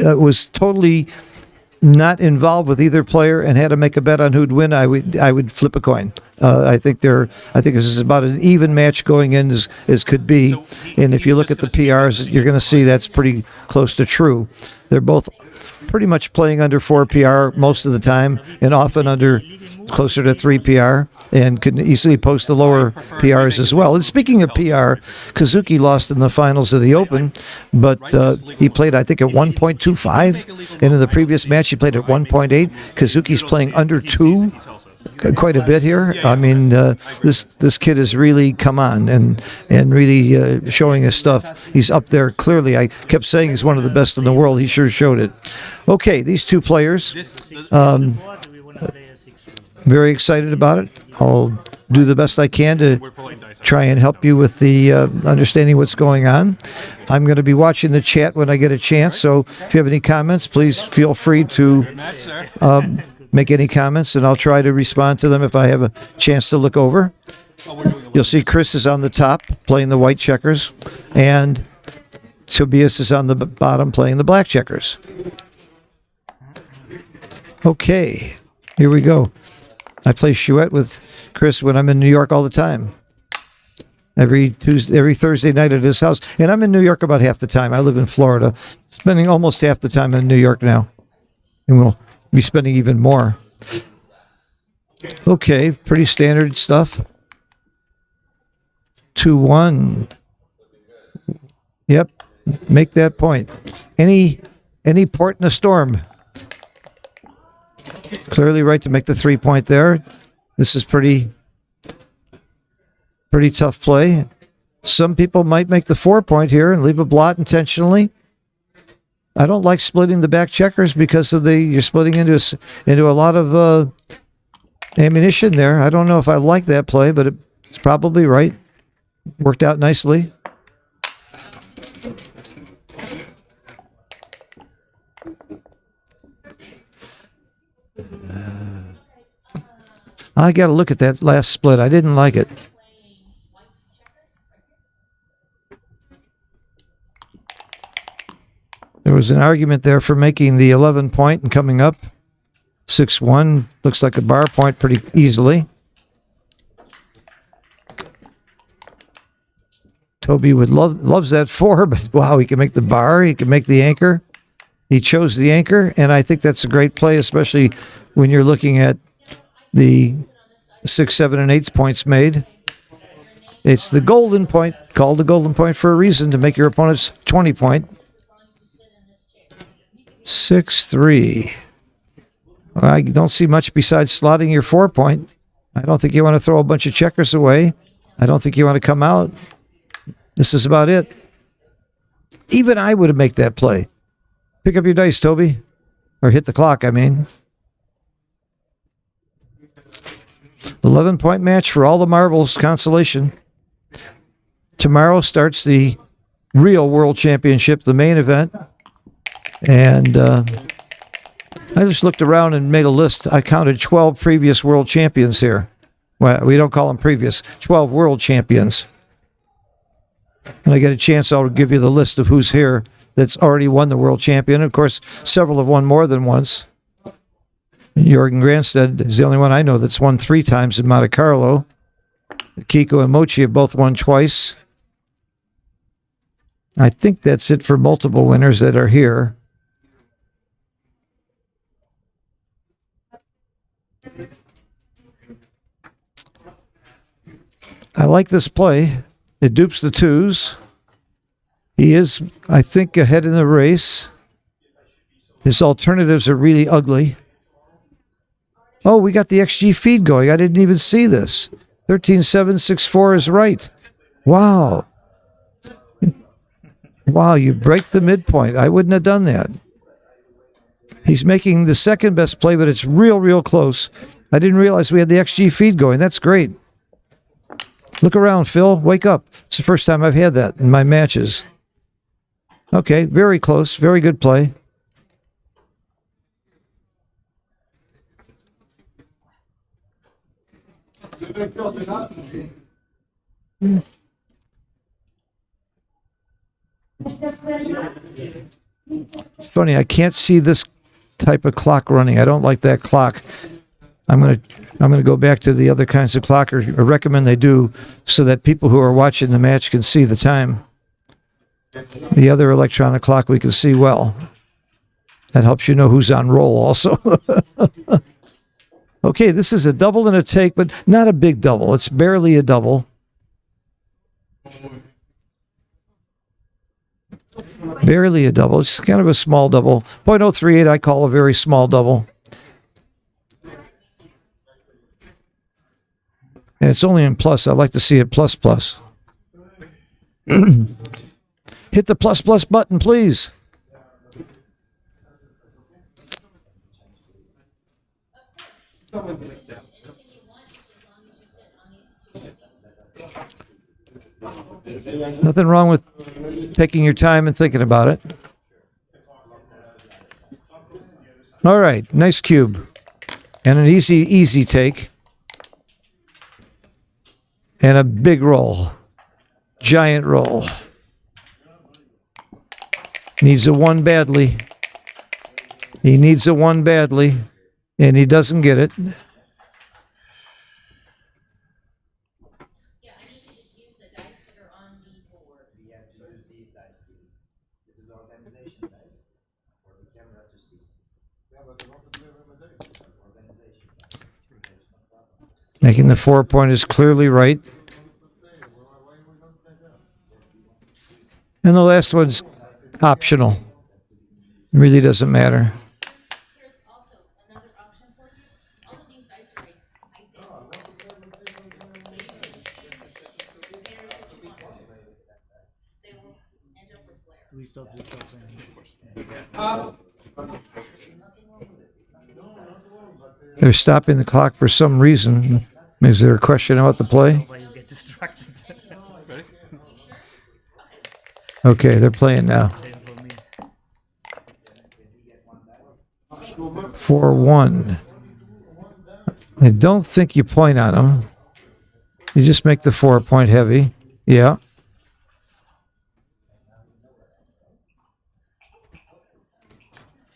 was totally not involved with either player and had to make a bet on who'd win, I would flip a coin. I think this is about an even match going in as could be. And if you look at the PRs, you're going to see that's pretty close to true. They're both pretty much playing under 4 PR most of the time, and often under closer to 3 PR, and can easily post the lower PRs as well. And speaking of PR, Kazuki lost in the finals of the Open, but he played, I think, at 1.25, and in the previous match he played at 1.8. Kazuki's playing under 2 quite a bit here. I mean, this kid has really come on and really showing his stuff. He's up there clearly. I kept saying he's one of the best in the world. He sure showed it. Okay, these two players, very excited about it. I'll do the best I can to try and help you with the understanding what's going on. I'm going to be watching the chat when I get a chance, so if you have any comments, please feel free to make any comments, and I'll try to respond to them if I have a chance to look over. You'll see Chris is on the top playing the white checkers, and Tobias is on the bottom playing the black checkers. Okay, here we go. I play Chouette with Chris when I'm in New York all the time. Every Thursday night at his house. And I'm in New York about half the time. I live in Florida, spending almost half the time in New York now. And we'll be spending even more. Okay, pretty standard stuff. 2-1. Yep, make that point. Any port in a storm. Clearly right to make the 3-point there. This is pretty tough play. Some people might make the 4-point here and leave a blot intentionally. I don't like splitting the back checkers because of you're splitting into a lot of ammunition there. I don't know if I like that play, but it's probably right. Worked out nicely. I got to look at that last split. I didn't like it. There was an argument there for making the 11-point and coming up 6-1. Looks like a bar point pretty easily. Toby loves that 4, but wow, he can make the bar. He can make the anchor. He chose the anchor, and I think that's a great play, especially when you're looking at the 6, 7, and 8 points made. It's the golden point, called the golden point for a reason, to make your opponent's 20-point. 6-3. I don't see much besides slotting your 4-point. I don't think you want to throw a bunch of checkers away. I don't think you want to come out. This is about it. Even I would have made that play. Pick up your dice, Toby. Or hit the clock, I mean. 11-point match for all the marbles, Consolation. Tomorrow starts the real World Championship, the main event. And I just looked around and made a list. I counted 12 previous world champions here. Well, we don't call them previous. 12 world champions. When I get a chance, I'll give you the list of who's here that's already won the world champion. Of course, several have won more than once. Organised is the only one I know that's won 3 times in Monte-Carlo. Kiko and Mochi have both won twice. I think that's it for multiple winners that are here. I like this play. It dupes the 2s. He is, I think, ahead in the race. His alternatives are really ugly. Oh, we got the XG feed going. I didn't even see this. 13.764 is right. Wow. Wow, you break the midpoint. I wouldn't have done that. He's making the second best play, but it's real close. I didn't realize we had the XG feed going. That's great. Look around, Phil. Wake up. It's the first time I've had that in my matches. Okay, very close. Very good play. It's funny, I can't see this type of clock running. I don't like that clock. I'm gonna go back to the other kinds of clock, or recommend they do, so that people who are watching the match can see the time. The other electronic clock we can see well. That helps you know who's on roll also. Okay, this is a double and a take, but not a big double. It's barely a double. Barely a double. It's kind of a small double. 0.038 I call a very small double. And it's only in plus. I'd like to see it plus plus. Hit the plus plus button, please. Nothing wrong with taking your time and thinking about it. All right, nice cube. And an easy take. And a big roll. Giant roll. Needs a one badly. He needs a one badly, and he doesn't get it. Making the 4 point is clearly right. And the last one's optional. Really doesn't matter. They're stopping the clock for some reason. Is there a question about the play? Okay, they're playing now. 4-1. I don't think you point on them. You just make the 4 point heavy. Yeah.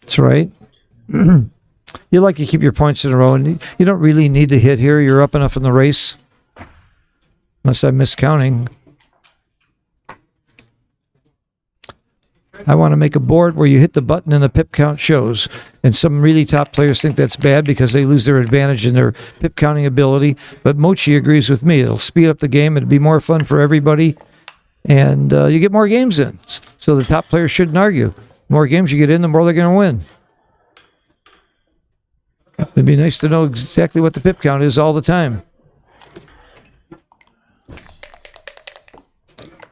That's right. You like to keep your points in a row, and you don't really need to hit here. You're up enough in the race. Unless I'm miscounting. I want to make a board where you hit the button and the pip count shows. And some really top players think that's bad because they lose their advantage in their pip counting ability. But Mochi agrees with me. It'll speed up the game. It'll be more fun for everybody. And you get more games in. So the top players shouldn't argue. The more games you get in, the more they're going to win. It'd be nice to know exactly what the pip count is all the time.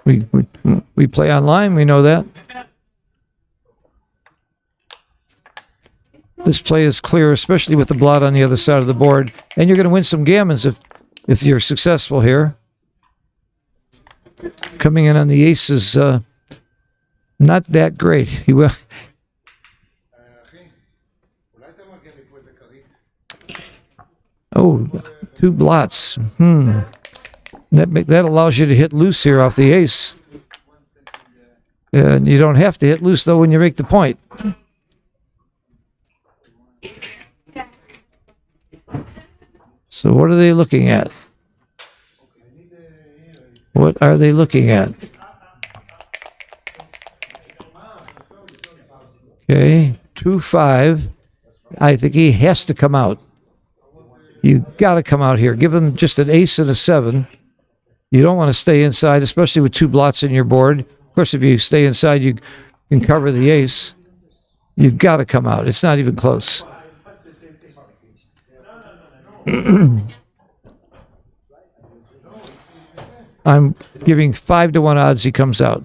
We play online. We know that. This play is clear, especially with the blot on the other side of the board. And you're going to win some gammons if you're successful here. Coming in on the ace is not that great. He will. Oh, 2 blots. That allows you to hit loose here off the ace. And you don't have to hit loose, though, when you make the point. So what are they looking at? What are they looking at? Okay, 2-5. I think he has to come out. You got to come out here. Give him just an ace and a 7. You don't want to stay inside, especially with 2 blots in your board. Of course, if you stay inside, you can cover the ace. You've got to come out. It's not even close. I'm giving 5-1 odds he comes out.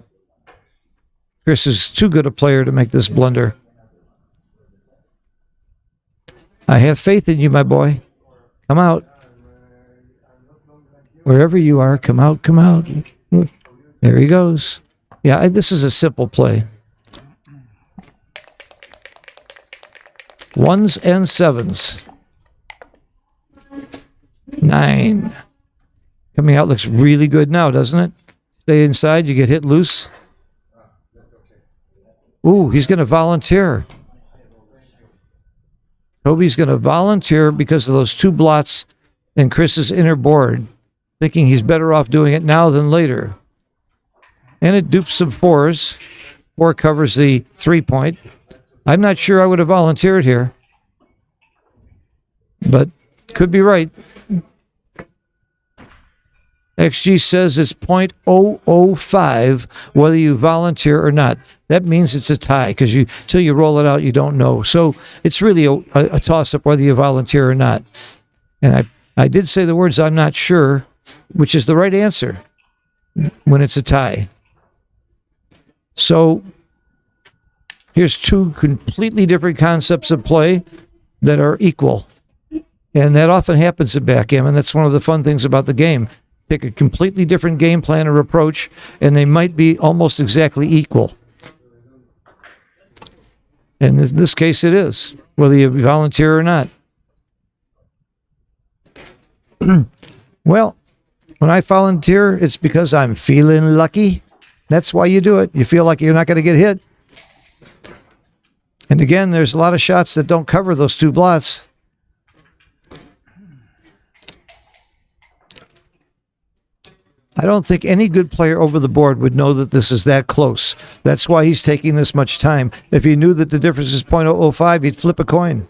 Chris is too good a player to make this blunder. I have faith in you, my boy. Come out. Wherever you are, come out, come out. There he goes. Yeah, this is a simple play. 1s and 7s. 9. Coming out looks really good now, doesn't it? Stay inside, you get hit loose. Ooh, he's going to volunteer. Toby's going to volunteer because of those 2 blots in Chris's inner board, thinking he's better off doing it now than later. And it dupes some 4s. 4 covers the 3-point. I'm not sure I would have volunteered here, but could be right. XG says it's .005 whether you volunteer or not. That means it's a tie because till you roll it out, you don't know. So it's really a toss-up whether you volunteer or not. And I did say the words "I'm not sure," which is the right answer when it's a tie. So here's 2 completely different concepts of play that are equal. And that often happens at backgammon. That's one of the fun things about the game. Take a completely different game plan or approach, and they might be almost exactly equal. And in this case, it is, whether you volunteer or not. Well, when I volunteer, it's because I'm feeling lucky. That's why you do it. You feel like you're not going to get hit. And again, there's a lot of shots that don't cover those 2 blots. I don't think any good player over the board would know that this is that close. That's why he's taking this much time. If he knew that the difference is .005, he'd flip a coin.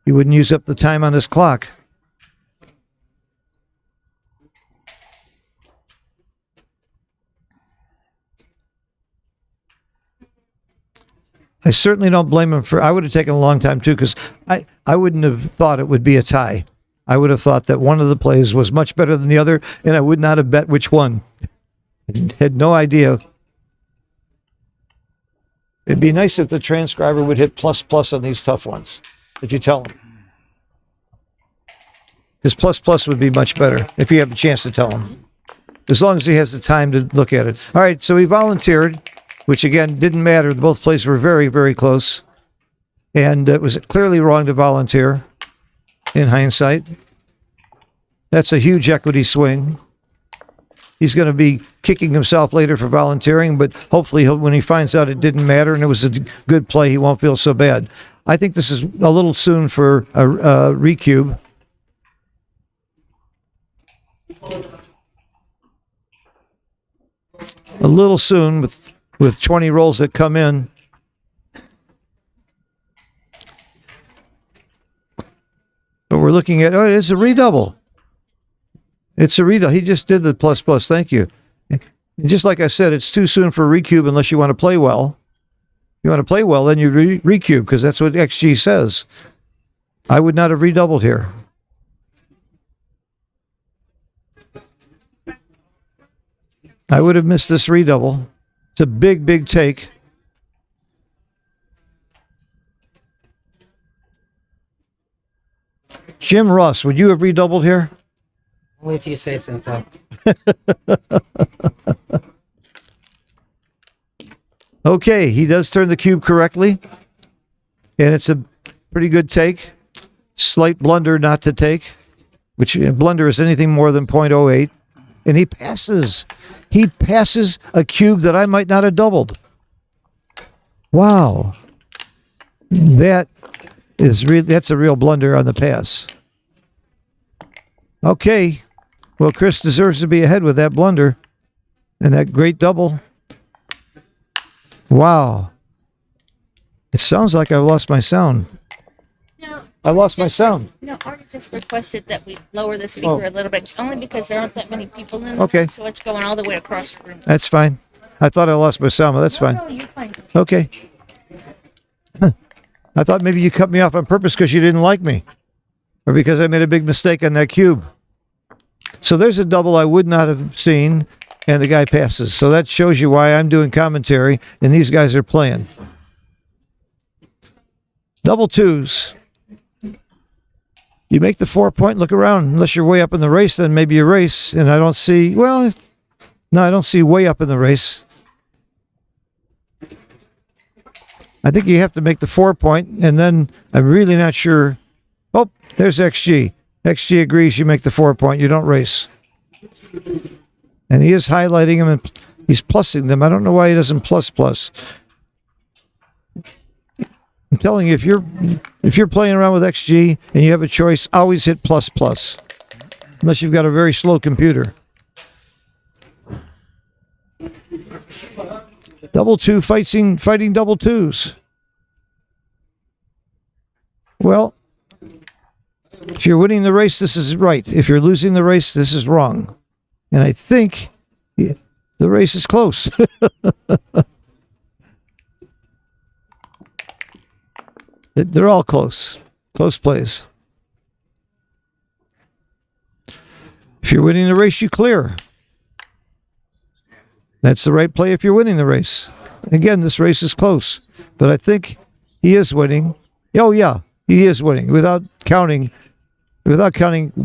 He wouldn't use up the time on his clock. I certainly don't blame him for... I would have taken a long time, too, because I wouldn't have thought it would be a tie. I would have thought that one of the plays was much better than the other, and I would not have bet which one. I had no idea. It'd be nice if the transcriber would hit ++ on these tough ones, if you tell him. His ++ would be much better, if you have a chance to tell him. As long as he has the time to look at it. All right, so he volunteered, which, again, didn't matter. Both plays were very, very close. And it was clearly wrong to volunteer. In hindsight, that's a huge equity swing. He's going to be kicking himself later for volunteering, but hopefully when he finds out it didn't matter and it was a good play, he won't feel so bad. I think this is a little soon for a recube. A little soon with 20 rolls that come in. But we're looking at, oh, it's a redouble. It's a redouble. He just did the ++. Thank you. And just like I said, it's too soon for a recube unless you want to play well. If you want to play well, then you recube because that's what XG says. I would not have redoubled here. I would have missed this redouble. It's a big, big take. Jim Ross, would you have redoubled here? Only if you say so, Phil. Okay, he does turn the cube correctly. And it's a pretty good take. Slight blunder not to take, which blunder is anything more than .08. And he passes. He passes a cube that I might not have doubled. Wow. That's a real blunder on the pass. Okay. Well, Chris deserves to be ahead with that blunder. And that great double. Wow. It sounds like I lost my sound. No, I lost my sound. no, Artie just requested that we lower the speaker a little bit, only because there aren't that many people in Okay. there, so it's going all the way across the room. That's fine. I thought I lost my sound, but that's fine. No, you're fine. Okay. I thought maybe you cut me off on purpose because you didn't like me. Or because I made a big mistake on that cube. So there's a double I would not have seen, and the guy passes. So that shows you why I'm doing commentary, and these guys are playing. Double twos. You make the 4-point, look around. Unless you're way up in the race, then maybe you race. And I don't see, well, no, I don't see way up in the race. I think you have to make the 4-point, and then I'm really not sure. Oh, there's XG. XG agrees you make the 4-point. You don't race. And he is highlighting them, and he's plussing them. I don't know why he doesn't plus. telling you, if you're playing around with XG and you have a choice, always hit plus plus, unless you've got a very slow computer. Double two fighting double twos. Well, if you're winning the race, this is right. If you're losing the race, this is wrong. And I think the race is close. They're all close. Close plays. If you're winning the race, you clear. That's the right play if you're winning the race. Again, this race is close, but I think he is winning. Oh, yeah, he is winning. Without counting,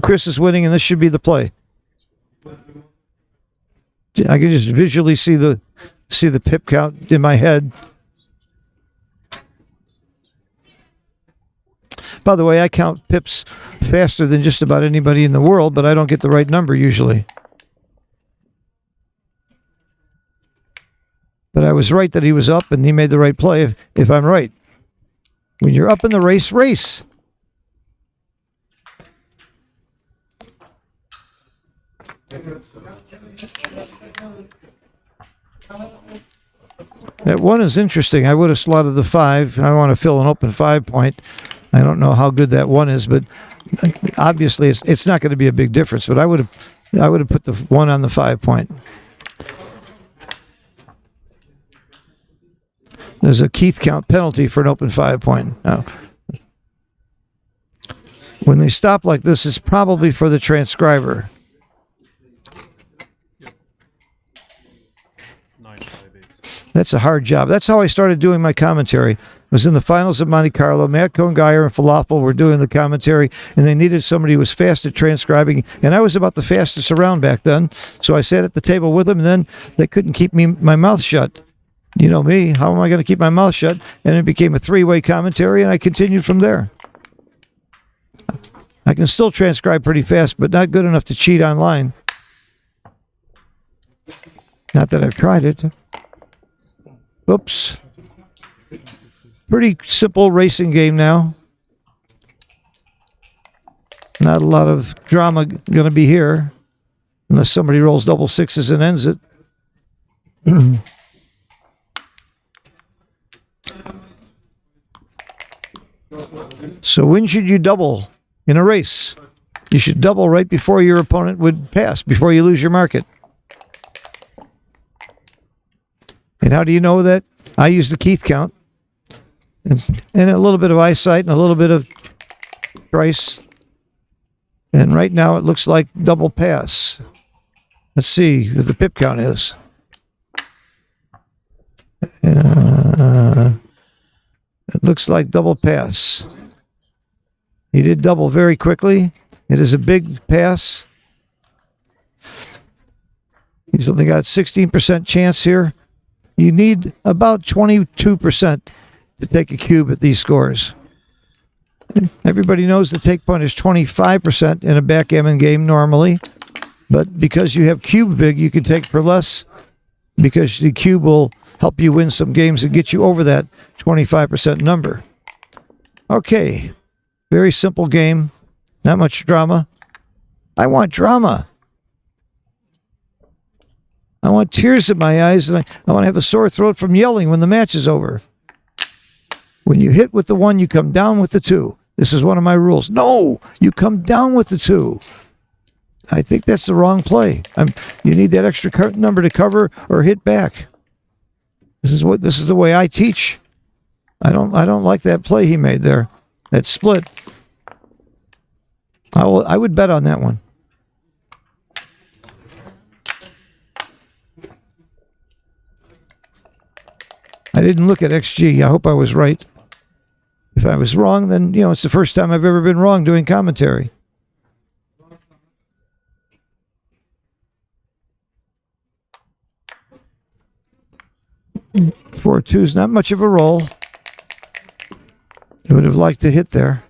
Chris is winning, and this should be the play. I can just visually see the pip count in my head. By the way, I count pips faster than just about anybody in the world, but I don't get the right number usually. But I was right that he was up and he made the right play if I'm right. When you're up in the race, race. That one is interesting. I would have slotted the 5. I want to fill an open 5 point. I don't know how good that one is, but obviously it's not going to be a big difference. But I would have put the 1 on the 5 point. There's a Keith count penalty for an open 5 point. Now, when they stop like this, it's probably for the transcriber. 958. That's a hard job. That's how I started doing my commentary. I was in the finals of Monte Carlo. Matt Cohn-Geyer and Falafel were doing the commentary, and they needed somebody who was fast at transcribing, and I was about the fastest around back then. So I sat at the table with them, and then they couldn't keep my mouth shut. You know me, how am I going to keep my mouth shut? And it became a 3-way commentary, and I continued from there. I can still transcribe pretty fast, but not good enough to cheat online. Not that I've tried it. Oops. Pretty simple racing game now. Not a lot of drama going to be here, unless somebody rolls double sixes and ends it. So when should you double in a race? You should double right before your opponent would pass, before you lose your market. And how do you know that? I use the Keith count. And a little bit of eyesight and a little bit of price. And right now it looks like double pass. Let's see what the pip count is. It looks like double pass. He did double very quickly. It is a big pass. He's only got 16% chance here. You need about 22% to take a cube at these scores. Everybody knows the take point is 25% in a backgammon game normally, but because you have cube vig, you can take for less because the cube will help you win some games and get you over that 25% number. Okay, very simple game, not much drama. I want drama. I want tears in my eyes, and I want to have a sore throat from yelling when the match is over. When you hit with the 1, you come down with the 2. This is one of my rules. No, you come down with the 2. I think that's the wrong play. You need that extra number to cover or hit back. This is the way I teach. I don't like that play he made there. That split. I would bet on that one. I didn't look at XG. I hope I was right. If I was wrong, then, it's the first time I've ever been wrong doing commentary. Four twos, not much of a roll. I would have liked to hit there.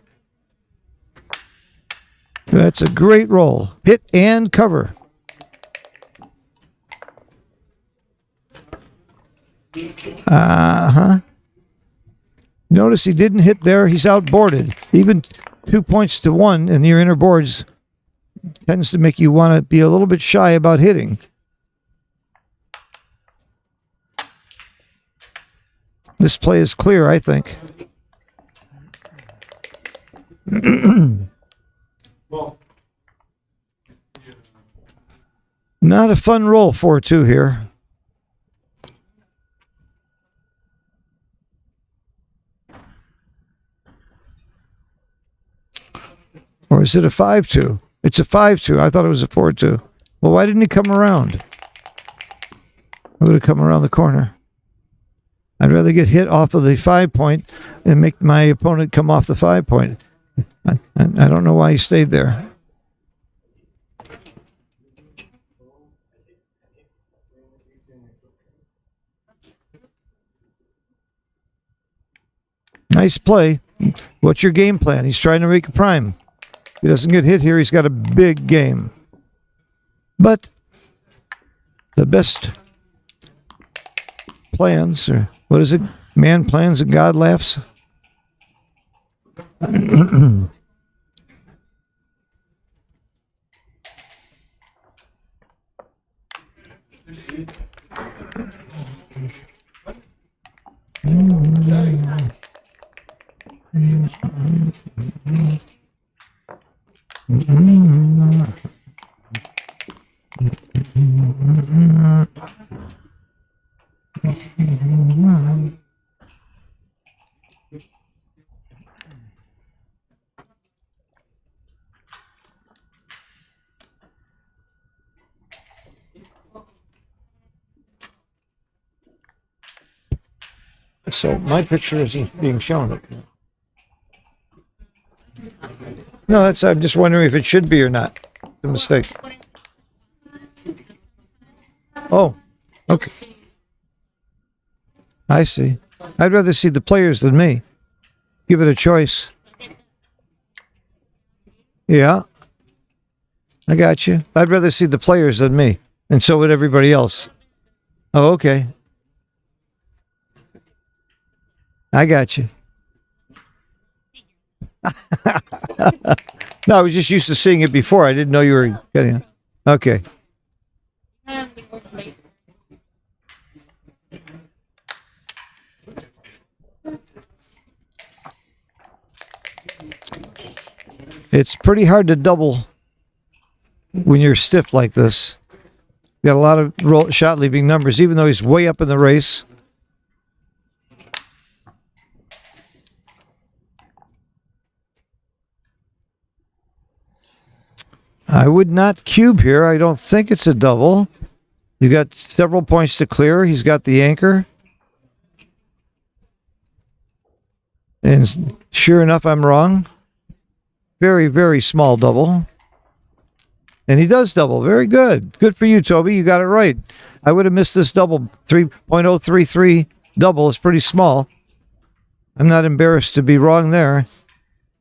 That's a great roll. Hit and cover. Notice he didn't hit there. He's outboarded. Even 2 points to 1 in your inner boards tends to make you want to be a little bit shy about hitting. This play is clear, I think. Not a fun roll, 4-2 here. Or is it a 5-2? It's a 5-2. I thought it was a 4-2. Well, why didn't he come around? I would have come around the corner. I'd rather get hit off of the 5 point and make my opponent come off the 5 point. I don't know why he stayed there. Nice play. What's your game plan? He's trying to make a prime. If he doesn't get hit here, he's got a big game. But the best plans, or what is it? Man plans and God laughs. So my picture isn't being shown. No, I'm just wondering if it should be or not. It's a mistake. Oh, okay. I see. I'd rather see the players than me. Give it a choice. Yeah. I got you. I'd rather see the players than me. And so would everybody else. Oh, okay. I got you. No, I was just used to seeing it before. I didn't know you were getting it. Okay. It's pretty hard to double when you're stiff like this. You got a lot of shot leaving numbers, even though he's way up in the race. I would not cube here. I don't think it's a double. You got several points to clear. He's got the anchor. And sure enough, I'm wrong. Very, very small double. And he does double. Very good. Good for you, Toby. You got it right. I would have missed this double. 3.033 double is pretty small. I'm not embarrassed to be wrong there.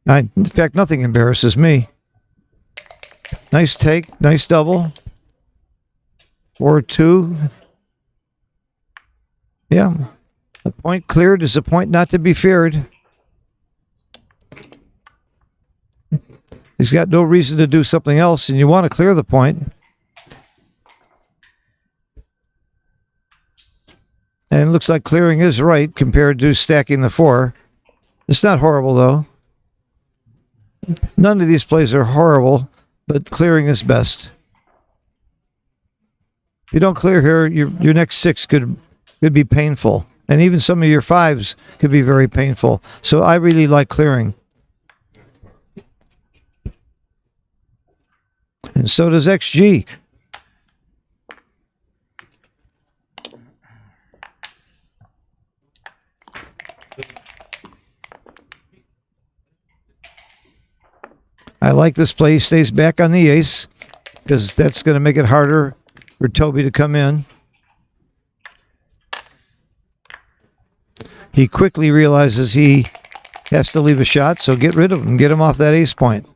In fact, nothing embarrasses me. Nice take. Nice double. 4-2. Yeah. A point cleared is a point not to be feared. He's got no reason to do something else, and you want to clear the point. And it looks like clearing is right compared to stacking the 4. It's not horrible, though. None of these plays are horrible, but clearing is best. If you don't clear here, your next 6 could be painful. And even some of your 5s could be very painful. So I really like clearing. And so does XG. I like this play. He stays back on the ace because that's going to make it harder for Toby to come in. He quickly realizes he has to leave a shot, so get rid of him. Get him off that ace point.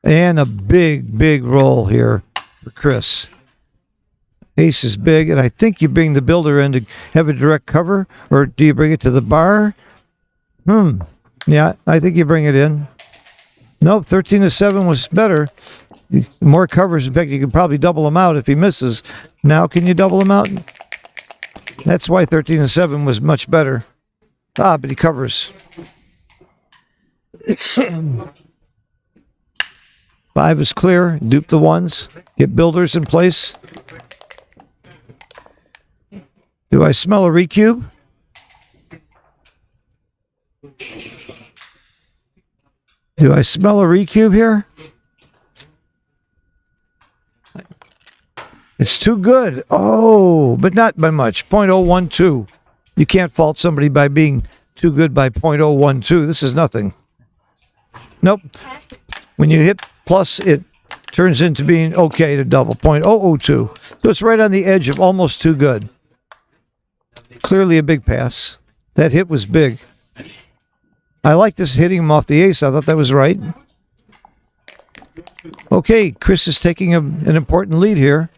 And a big, big roll here for Chris. Ace is big, and I think you bring the builder in to have a direct cover, or do you bring it to the bar? Yeah, I think you bring it in. Nope, 13-7 was better. More covers. In fact, you could probably double him out if he misses. Now, can you double him out? That's why 13-7 was much better. Ah, but he covers. 5 is clear. Dupe the ones. Get builders in place. Do I smell a recube? Do I smell a recube here? It's too good. Oh, but not by much. 0.012. You can't fault somebody by being too good by 0.012. This is nothing. Nope. When you hit plus, it turns into being okay to double. 0.002. So it's right on the edge of almost too good. Clearly a big pass. That hit was big. I like this hitting him off the ace. I thought that was right. Okay, Chris is taking an important lead here.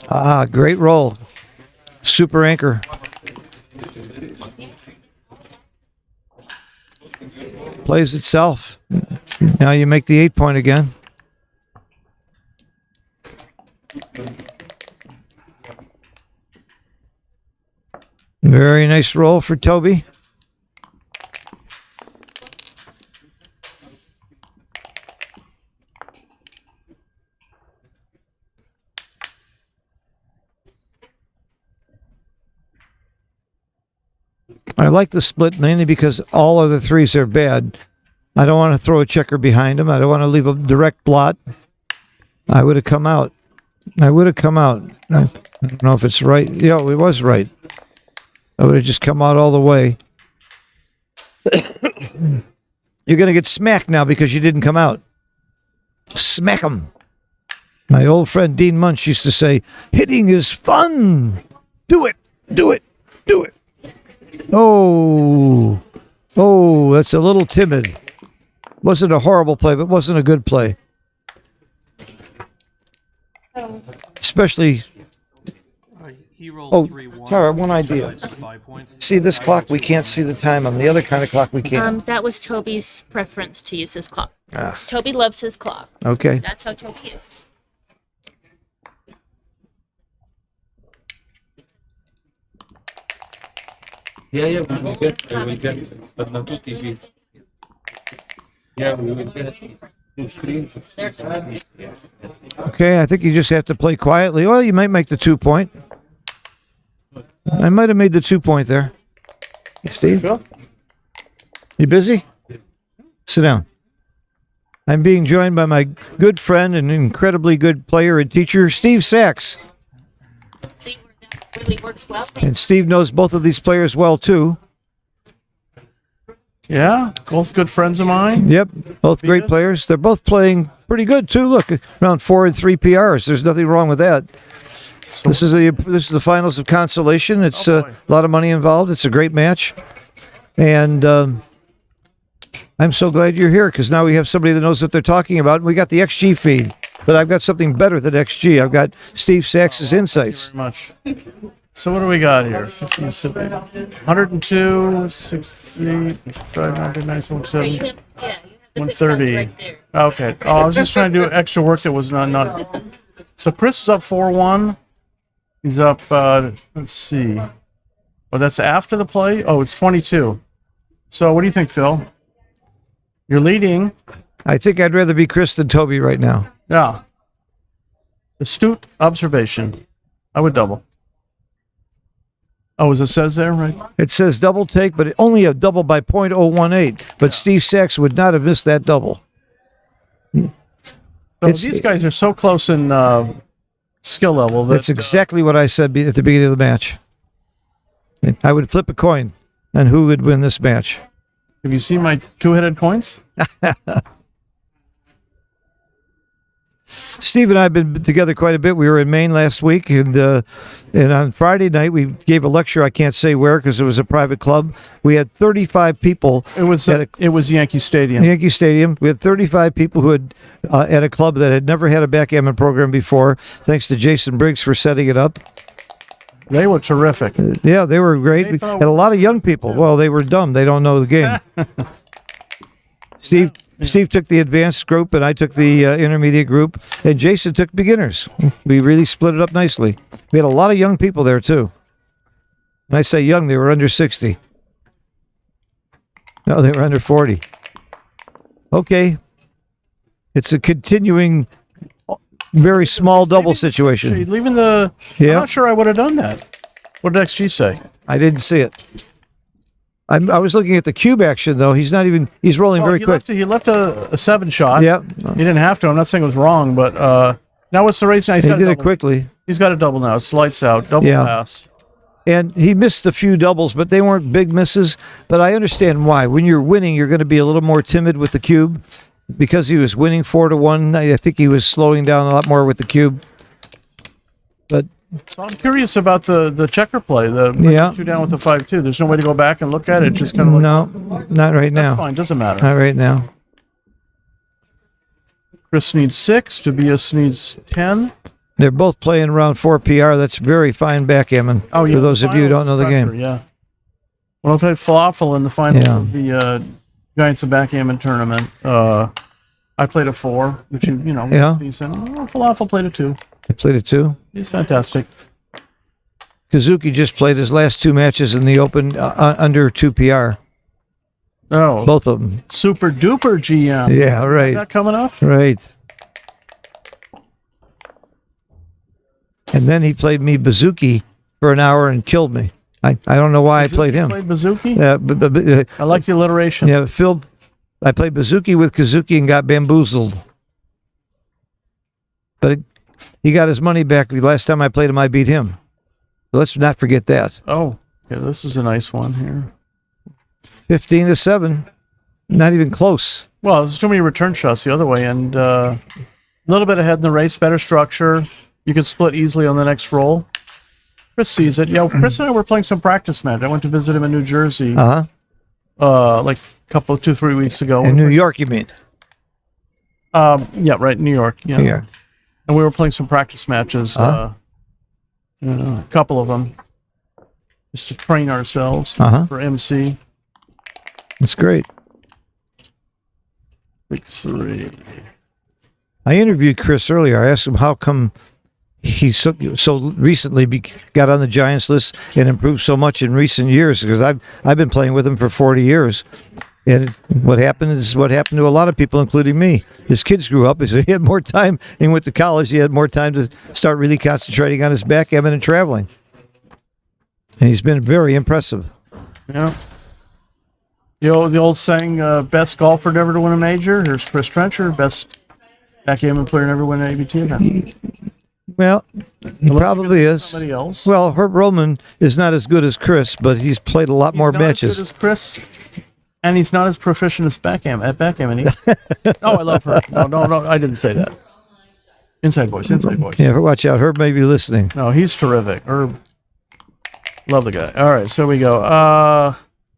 Ah, great roll. Super anchor. Plays itself. Now you make the 8 point again. Very nice roll for Toby. I like the split mainly because all other threes are bad. I don't want to throw a checker behind him. I don't want to leave a direct blot. I would have come out. I don't know if it's right. Yeah, it was right. I would have just come out all the way. You're going to get smacked now because you didn't come out. Smack him. My old friend Dean Munch used to say, hitting is fun. Do it. Do it. Do it. Oh, that's a little timid. Wasn't a horrible play, but wasn't a good play. Especially. He rolled 3-1. Tara, one idea. So it's 5 point. See this clock? We can't see the time. On the other kind of clock, we can. That was Toby's preference to use his clock. Ah, Toby loves his clock. okay. That's how Toby is. Yeah, we will get, but not two TVs. Yeah, we will get 2 screens. Okay, I think you just have to play quietly. Well, you might make the 2 point. I might have made the 2 point there. Hey, Steve? You busy? Sit down. I'm being joined by my good friend and incredibly good player and teacher, Steve Sachs. See where that really works well. And Steve knows both of these players well, too. Yeah, both good friends of mine. Yep, both great Tobias? players. They're both playing pretty good, too. Look, around 4 and 3 PRs. There's nothing wrong with that. This is the finals of Consolation. It's Oh, a boy. lot of money involved. It's a great match. And I'm so glad you're here because now we have somebody that knows what they're talking about. We got the XG feed, but I've got something better than XG. I've got Steve Sachs's insights. Very much. So what do we got here? 50, 102, 60, 500, 97, You have, yeah, you have the picture 130. right there. Okay. Oh, I was just trying to do extra work that was not. So Chris is up 4-1. He's up. Let's see. Oh, that's after the play. Oh, it's 22. So what do you think, Phil? You're leading. I think I'd rather be Chris than Toby right now. Yeah. Astute observation. I would double. Oh, as it says there, right? It says double take, but only a double by .018. But Steve Sachs would not have missed that double. So It's- these guys are so close in skill level. That's exactly what I said at the beginning of the match. I would flip a coin on who would win this match. Have you seen my two-headed coins? Steve and I have been together quite a bit. We were in Maine last week, and on Friday night we gave a lecture. I can't say where because it was a private club. We had 35 people. It was Yankee Stadium. Yankee Stadium. We had 35 people who had at a club that had never had a backgammon program before. Thanks to Jason Briggs for setting it up. They were terrific. Yeah, they were great. We had a lot of young people. Well, they were dumb. They don't know the game. Steve took the advanced group, and I took the intermediate group, and Jason took beginners. We really split it up nicely. We had a lot of young people there, too. When I say young, they were under 60. No, they were under 40. Okay. It's a continuing, very small double situation. Leaving the... Yeah. I'm not sure I would have done that. What did XG say? I didn't see it. I was looking at the cube action, though. He's rolling very quick. He left a 7 shot. Yeah. He didn't have to. I'm not saying it was wrong, but now what's the race now? He did it quickly. He's got a double now. It's lights out. Double pass. And he missed a few doubles, but they weren't big misses. But I understand why. When you're winning, you're going to be a little more timid with the cube. Because he was winning 4-1, I think he was slowing down a lot more with the cube. But so I'm curious about the checker play. The 2 down with the 5-2. There's no way to go back and look at it. Just kind of like, no, not right now. That's fine. Doesn't matter. Not right now. Chris needs 6. Tobias needs 10. They're both playing around 4 PR. That's very fine backgammon. Oh, yeah. For those of you who don't know the game. Yeah. Well, I played falafel in the finals of the Giants of Backgammon tournament. I played a 4, which was decent. Oh, falafel played a 2. I played it too. He's fantastic. Kazuki just played his last 2 matches in the Open under 2 PR. Oh, both of them. Super duper GM. Yeah, right. Is that coming up? Right. And then he played me Bazuki for an hour and killed me. I don't know why I played him. Played Bazuki? Yeah, but I like the alliteration. Yeah, Phil. I played Bazuki with Kazuki and got bamboozled. But he got his money back. The last time I played him, I beat him. So let's not forget that. Oh, yeah, this is a nice one here. 15-7. Not even close. Well, there's too many return shots the other way, and a little bit ahead in the race, better structure. You can split easily on the next roll. Chris sees it. Yeah, Chris and I were playing some practice match. I went to visit him in New Jersey. Like a couple, 2-3 weeks ago. In New York, you mean? Yeah, right, New York. Yeah. Yeah. And we were playing some practice matches. A couple of them, just to train ourselves for MC. That's great. Big 3. I interviewed Chris earlier. I asked him how come he so recently got on the Giants list and improved so much in recent years, because I've been playing with him for 40 years. And what happened is what happened to a lot of people, including me. His kids grew up. He had more time and went to college. He had more time to start really concentrating on his backgammon and traveling. And he's been very impressive. Yeah. The old saying, best golfer never to win a major. Here's Chris Trencher, best backgammon player never win an ABT event. Well, he probably is. Somebody else. Well, Herb Roman is not as good as Chris, but he's played a lot more matches. He's not as good as Chris, and he's not as proficient as backgammon. Oh, I love Herb. No, I didn't say that. Inside voice. Yeah, watch out. Herb may be listening. No, he's terrific. Herb, love the guy. All right, so we go.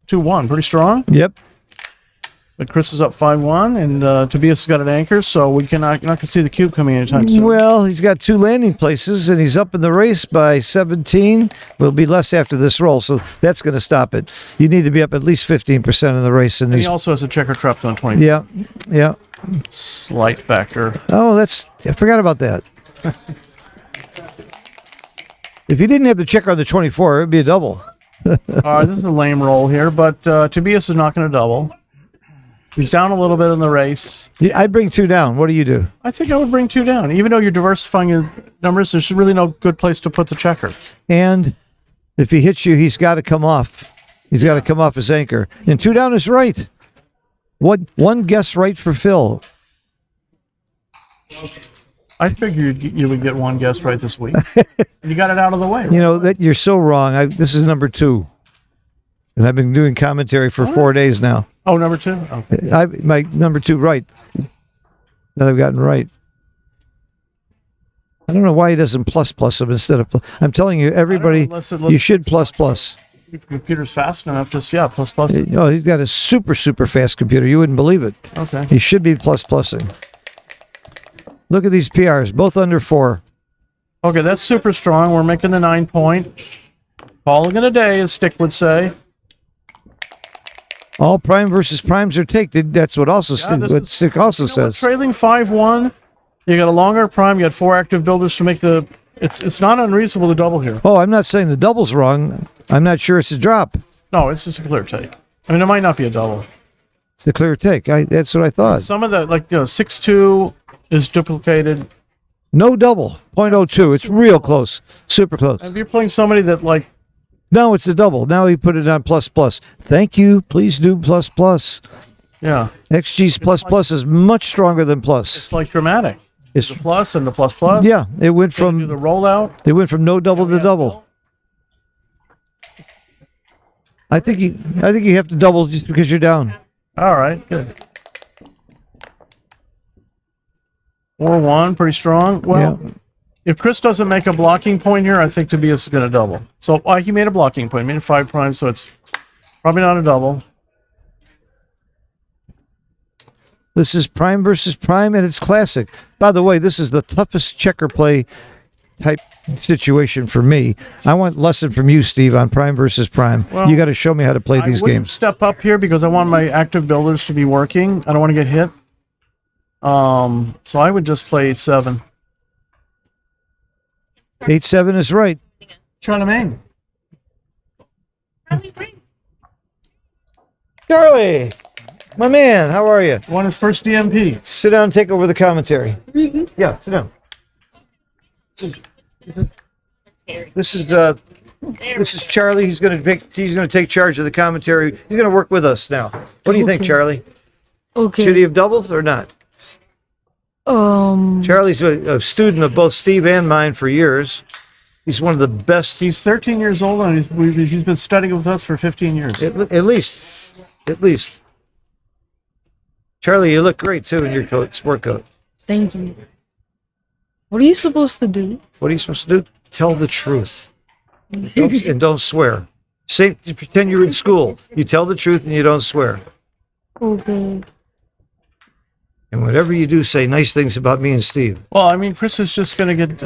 2-1, pretty strong. Yep. But Chris is up 5-1, and Tobias has got an anchor, so we not going to see the cube coming anytime soon. Well, he's got 2 landing places, and he's up in the race by 17. Will be less after this roll, so that's going to stop it. You need to be up at least 15% in the race. And he also has a checker trap on 20. Yeah. Slight factor. Oh, I forgot about that. If you didn't have the checker on the 24, it would be a double. This is a lame roll here, but Tobias is not going to double. He's down a little bit in the race. Yeah, I'd bring 2 down. What do you do? I think I would bring 2 down. Even though you're diversifying your numbers, there's really no good place to put the checker. And if he hits you, he's got to come off. He's got to come off his anchor. And 2 down is right. One guess right for Phil. I figured you would get 1 guess right this week. You got it out of the way. You know, that you're so wrong. This is number 2. And I've been doing commentary for 4 days now. Oh, number 2? Okay. My number 2 right. That I've gotten right. I don't know why he doesn't plus them instead of. I'm telling you, everybody, you should plus. If your computer's fast enough, just plus. Oh, he's got a super fast computer. You wouldn't believe it. Okay. He should be plussing. Look at these PRs, both under 4. Okay, that's super strong. We're making the 9 point. Calling it a day, as Stick would say. All prime versus primes are take. That's what Stick also says. Trailing 5-1. You got a longer prime. You got 4 active builders to make the. It's not unreasonable to double here. Oh, I'm not saying the double's wrong. I'm not sure it's a drop. No, it's just a clear take. I mean, it might not be a double. It's a clear take. That's what I thought. Some of the 6-2 is duplicated. No double. 0.02. It's real close. Super close. If you're playing somebody that No, it's a double. Now he put it on plus. Thank you. Please do plus. Yeah. XG's plus is much stronger than plus. It's like dramatic. It's the plus and the plus. Yeah, it went Do the from rollout. They went from no double to double. I think you have to double just because you're down. All right, good. 4-1, pretty strong. Well, Yeah. if Chris doesn't make a blocking point here, I think Tobias is going to double. So he made a blocking point, made a 5 prime, so it's probably not a double. This is prime versus prime, and it's classic. By the way, this is the toughest checker play type situation for me. I want lesson from you, Steve, on prime versus prime. Well, you got to show me how to play these I wouldn't games. step up here because I want my active builders to be working. I don't want to get hit. So I would just play 8-7. 8-7 is right. Trying to main. Charlie, my man, how are you? Won his first DMP. Sit down and take over the commentary. Yeah, sit down. This is Charlie. He's going to take charge of the commentary. He's going to work with us now. What do you think, Charlie? Okay. Should he have doubled or not? Charlie's a student of both Steve and mine for years. He's one of the best. He's 13 years old and he's been studying with us for 15 years. At least. Charlie, you look great too in your sport coat. Thank you. What are you supposed to do? What are you supposed to do? Tell the truth. And don't swear. Pretend you're in school. You tell the truth and you don't swear. Okay. And whatever you do, say nice things about me and Steve. Well, I mean, Chris is just going to get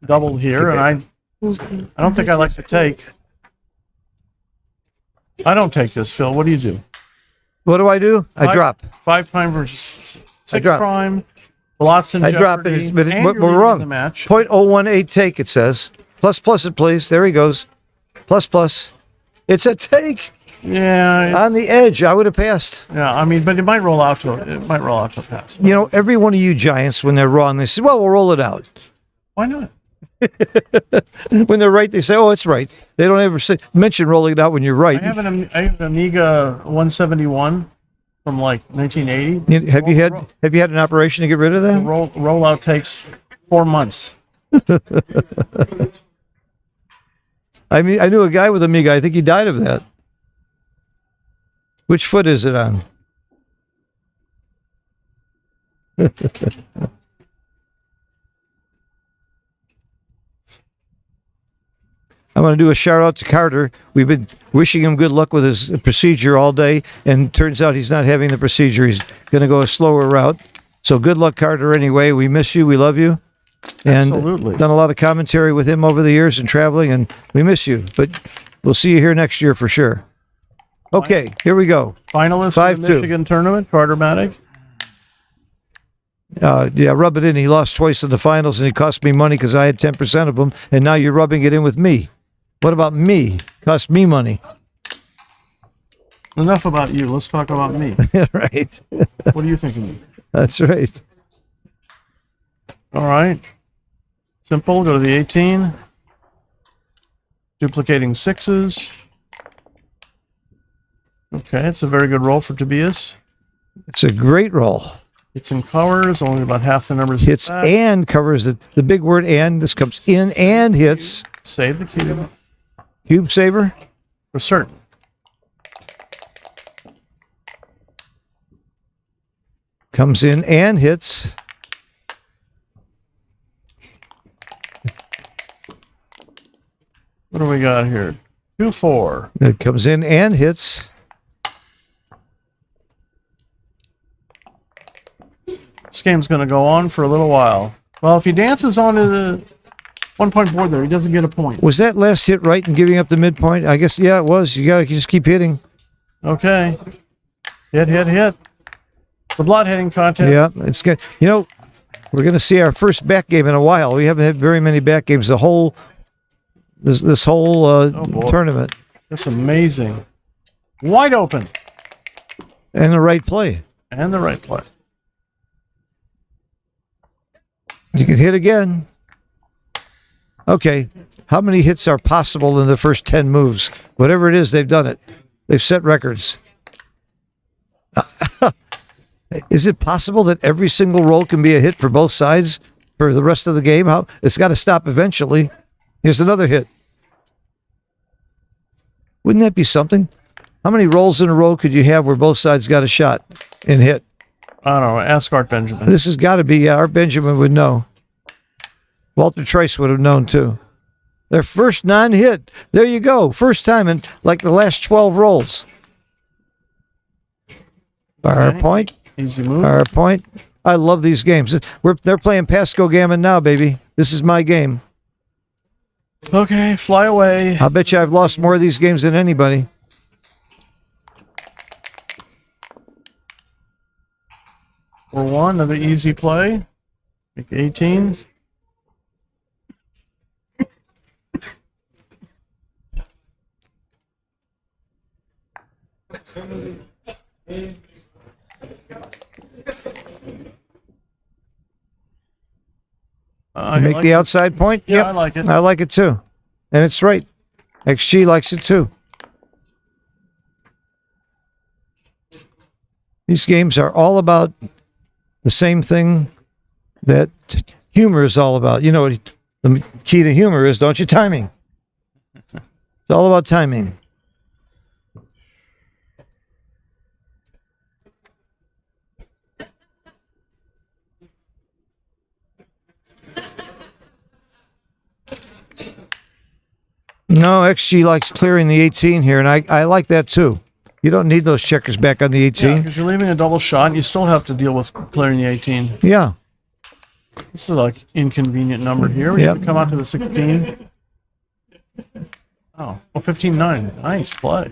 doubled here, and I don't think I like to take. I don't take this, Phil. What do you do? What do? I drop. 5 prime versus 6 drop. prime. Lots in I drop jeopardy, it, but and we're you're leading wrong. the match. 0.018 take, it says. Plus it, please. There he goes. Plus. It's a take. Yeah, On the edge. I would have passed. yeah. I mean, but it might roll out to a pass. You know, every one of you giants, when they're wrong, they say, well, we'll roll it out. Why not? When they're right, they say, oh, it's right. They don't ever mention rolling it out when you're right. I have an Amiga 171 from like 1980. Have you had an operation to get rid of The that? rollout takes 4 months. I mean, I knew a guy with Amiga. I think he died of that. Which foot is it on? I want to do a shout out to Carter. We've been wishing him good luck with his procedure all day, and turns out he's not having the procedure. He's going to go a slower route. So good luck, Carter, anyway. We miss you. We love you. And Absolutely. done a lot of commentary with him over the years and traveling, and we miss you. But we'll see you here next year for sure. Okay, here we go. Finalist for the 5-2. Michigan tournament, Carter Matic. Yeah, rub it in. He lost twice in the finals, and he cost me money because I had 10% of them, and now you're rubbing it in with me. What about me? Cost me money. Enough about you. Let's talk about me. Right. What do you think of me? That's right. All right. Simple. Go to the 18. Duplicating 6s. Okay, it's a very good roll for Tobias. It's a great roll. It's in colors, only about half the numbers. Hits back. and covers the big word and. This comes in and hits. Save the cube Cube saver. for certain. Comes in and hits. What do we got here? 2-4. It comes in and hits. This game's going to go on for a little while. Well, if he dances onto the 1 point board there, he doesn't get a point. Was that last hit right in giving up the midpoint? I guess, yeah, it was. You got to just keep hitting. Okay. Hit. The blood hitting contest. Yeah, it's good. You know, we're going to see our first back game in a while. We haven't had very many back games the whole this whole tournament. That's amazing. Wide open. And the right play. And the right play. You can hit again. Okay. How many hits are possible in the first 10 moves? Whatever it is, they've done it. They've set records. Is it possible that every single roll can be a hit for both sides for the rest of the game? It's got to stop eventually. Here's another hit. Wouldn't that be something? How many rolls in a row could you have where both sides got a shot and hit? I don't know. Ask Art Benjamin. This has got to be, Art Benjamin would know. Walter Trice would have known too. Their first non-hit. There you go. First time in like the last 12 rolls. Fire point. Easy move. Fire point. I love these games. They're playing Backgammon now, baby. This is my game. Okay, fly away. I'll bet you I've lost more of these games than anybody. For one, another easy play. Make 18. Make the outside point? Yeah, Yep. I like it. I like it too. And it's right. XG likes it too. These games are all about the same thing that humor is all about. You know what the key to humor is, don't you? Timing. It's all about timing. No, XG likes clearing the 18 here, and I like that too. You don't need those checkers back on the 18. Because you're leaving a double shot, and you still have to deal with clearing the 18. Yeah. This is like inconvenient number here. We have to come out to the 16. Oh, 15-9. Nice play.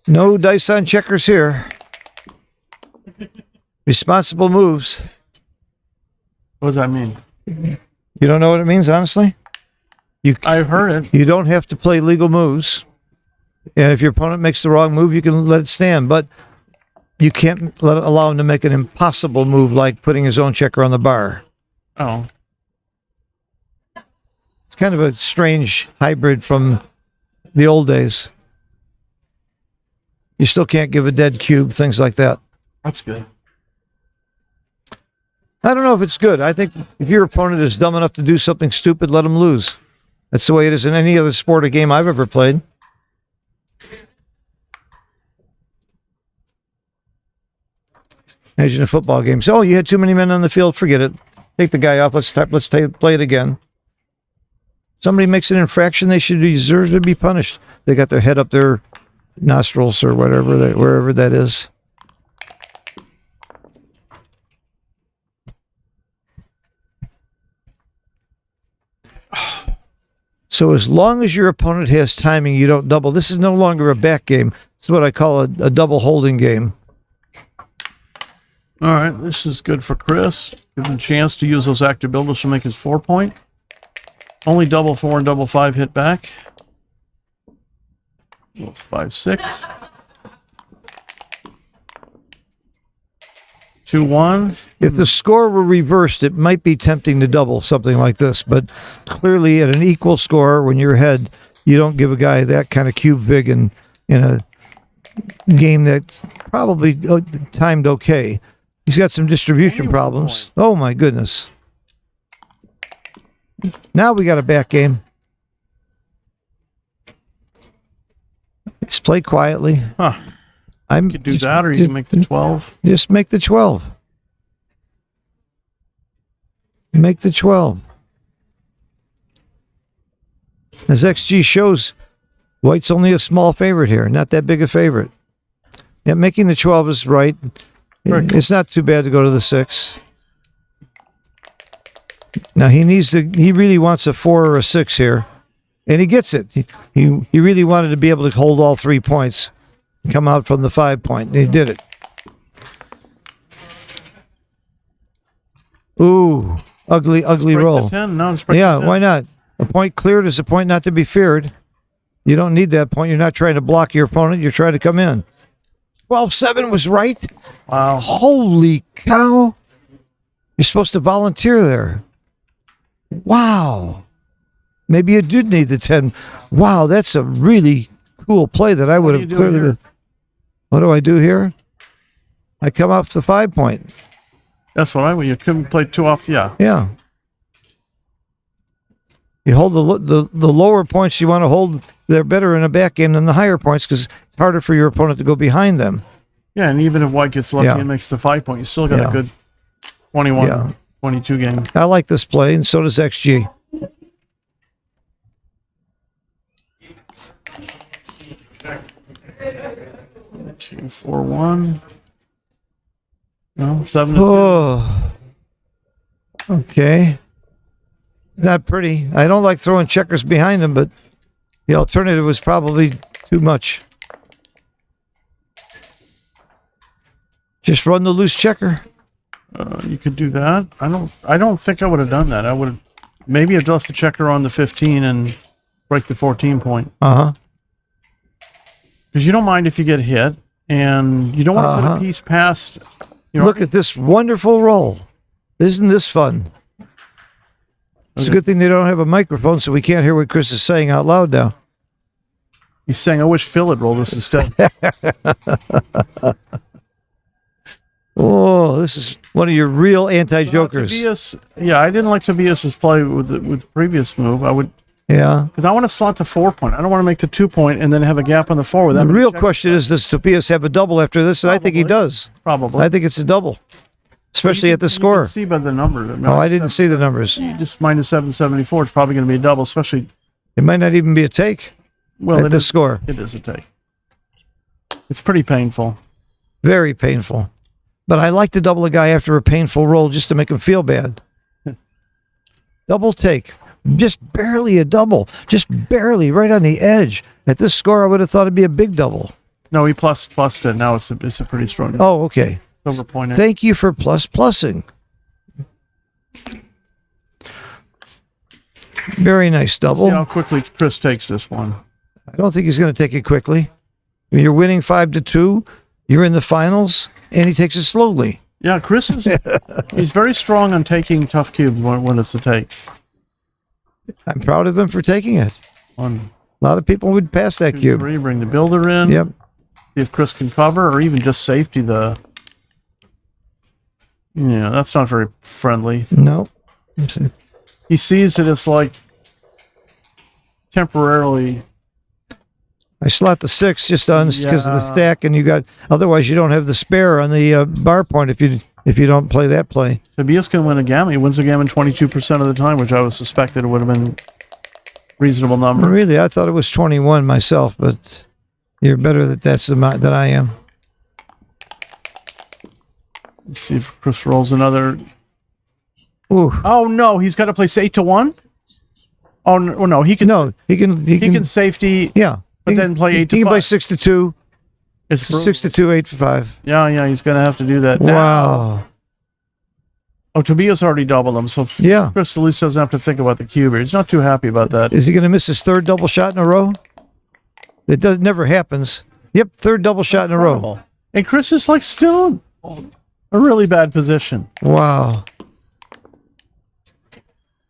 No dice on checkers here. Responsible moves. What does that mean? You don't know what it means, honestly? I've heard it. You don't have to play legal moves. And if your opponent makes the wrong move, you can let it stand. But you can't allow him to make an impossible move like putting his own checker on the bar. Oh. It's kind of a strange hybrid from the old days. You still can't give a dead cube, things like that. That's good. I don't know if it's good. I think if your opponent is dumb enough to do something stupid, let him lose. That's the way it is in any other sport or game I've ever played. Imagine a football game. So, you had too many men on the field. Forget it. Take the guy off. Let's play it again. Somebody makes an infraction, they should deserve to be punished. They got their head up their nostrils or whatever, wherever that is. So as long as your opponent has timing, you don't double. This is no longer a back game. It's what I call a double holding game. All right, this is good for Chris. Give him a chance to use those active builders to make his 4 point. Only double 4 and double 5 hit back. That's 5-6. 2-1. If the score were reversed, it might be tempting to double something like this. But clearly, at an equal score, when you're ahead, you don't give a guy that kind of cube vig in a game that's probably timed okay. He's got some distribution problems. Oh my goodness! Now we got a back game. Just play quietly. Huh. You could do that, or you can make the 12. Just make the 12. Make the 12. As XG shows, White's only a small favorite here, not that big a favorite. Yeah, making the 12 is right. It's not too bad to go to the 6. Now he really wants a 4 or a 6 here, and he gets it. He really wanted to be able to hold all 3 points, and come out from the 5 point, and he did it. Ooh, ugly roll. 10. No, just break Yeah, the 10. why not? A point cleared is a point not to be feared. You don't need that point. You're not trying to block your opponent. You're trying to come in. 12-7 was right. Wow. Holy cow. You're supposed to volunteer there. Wow. Maybe you did need the 10. Wow, that's a really cool play that I would do have you do clearly. here? What do I do here? I come off the 5 point. That's what I mean. You couldn't play 2 off. Yeah. Yeah. You hold the lower points you want to hold. They're better in a back game than the higher points because it's harder for your opponent to go behind them. Yeah, and even if White gets lucky Yeah. and makes the 5 point, you still got Yeah. a good 21, Yeah. 22 game. I like this play, and so does XG. Two, 4-1. No, 7. Oh. Okay. Not pretty. I don't like throwing checkers behind them, but the alternative was probably too much. Just run the loose checker. You could do that. I don't think I would have done that. I would have maybe have left the checker on the 15 and break the 14 point. Uh-huh. Because you don't mind if you get hit, and you don't want to put Uh-huh. a piece past. You know, Look at this wonderful roll. Isn't this fun? It's a good thing they don't have a microphone, so we can't hear what Chris is saying out loud now. he's saying, "I wish Phil had rolled this instead." Oh, this is one of your real anti-jokers. Tobias, yeah, I didn't like Tobias's play with the previous move. I would, Yeah. because I want to slot the 4 point. I don't want to make the 2 point and then have a gap on the 4 with that. The many real checkers. question is, does Tobias have a double after this? And I think he Probably. does. Probably. I think it's a double, especially at the You score. can see by the number. Oh, I didn't see the numbers. Just minus 774. It's probably going to be a double, especially. It might not even be a take Well, at it the is, score. it is a take. It's pretty painful. Very painful. But I like to double a guy after a painful roll just to make him feel bad. Double take. Just barely a double. Just barely right on the edge. At this score, I would have thought it'd be a big double. No, he plussed it. Now it's a pretty strong. Oh, okay. Over point eight. Thank you for plussing. Very nice See double. how quickly Chris takes this one. I don't think he's going to take it quickly. You're winning 5-2. You're in the finals, and he takes it slowly. Yeah, Chris is he's very strong on taking tough cubes when it's a take. I'm proud of him for taking it. On A lot of people would pass that 2, cube. 3, bring the builder in. Yep. See if Chris can cover, or even just safety the. Yeah, that's not very friendly. No. He sees that it's like temporarily. I slot the 6 just on because of the Yeah. stack, and you got. Otherwise, you don't have the spare on the bar point if you don't play that play. Tobias can win a gammon. He wins a gammon 22% of the time, which I was suspected it would have been reasonable number. Really, I thought it was 21 myself, but you're better that that's the amount that I am. Let's see if Chris rolls another. Ooh. Oh no, he's got to place 8-1. Oh no, he can. No, he can. he can safety. Yeah. but He- then play he 8 to can play 5. 6-2, It's brutal. 6-2, 8-5. Yeah, he's gonna have to do that. Now. Wow. Oh, Tobias already doubled him, so Yeah. Chris at least doesn't have to think about the cube here. He's not too happy about that. Is he going to miss his third double shot in a row? It never happens. Yep, third double shot in a row. And Chris is like still a really bad position. Wow.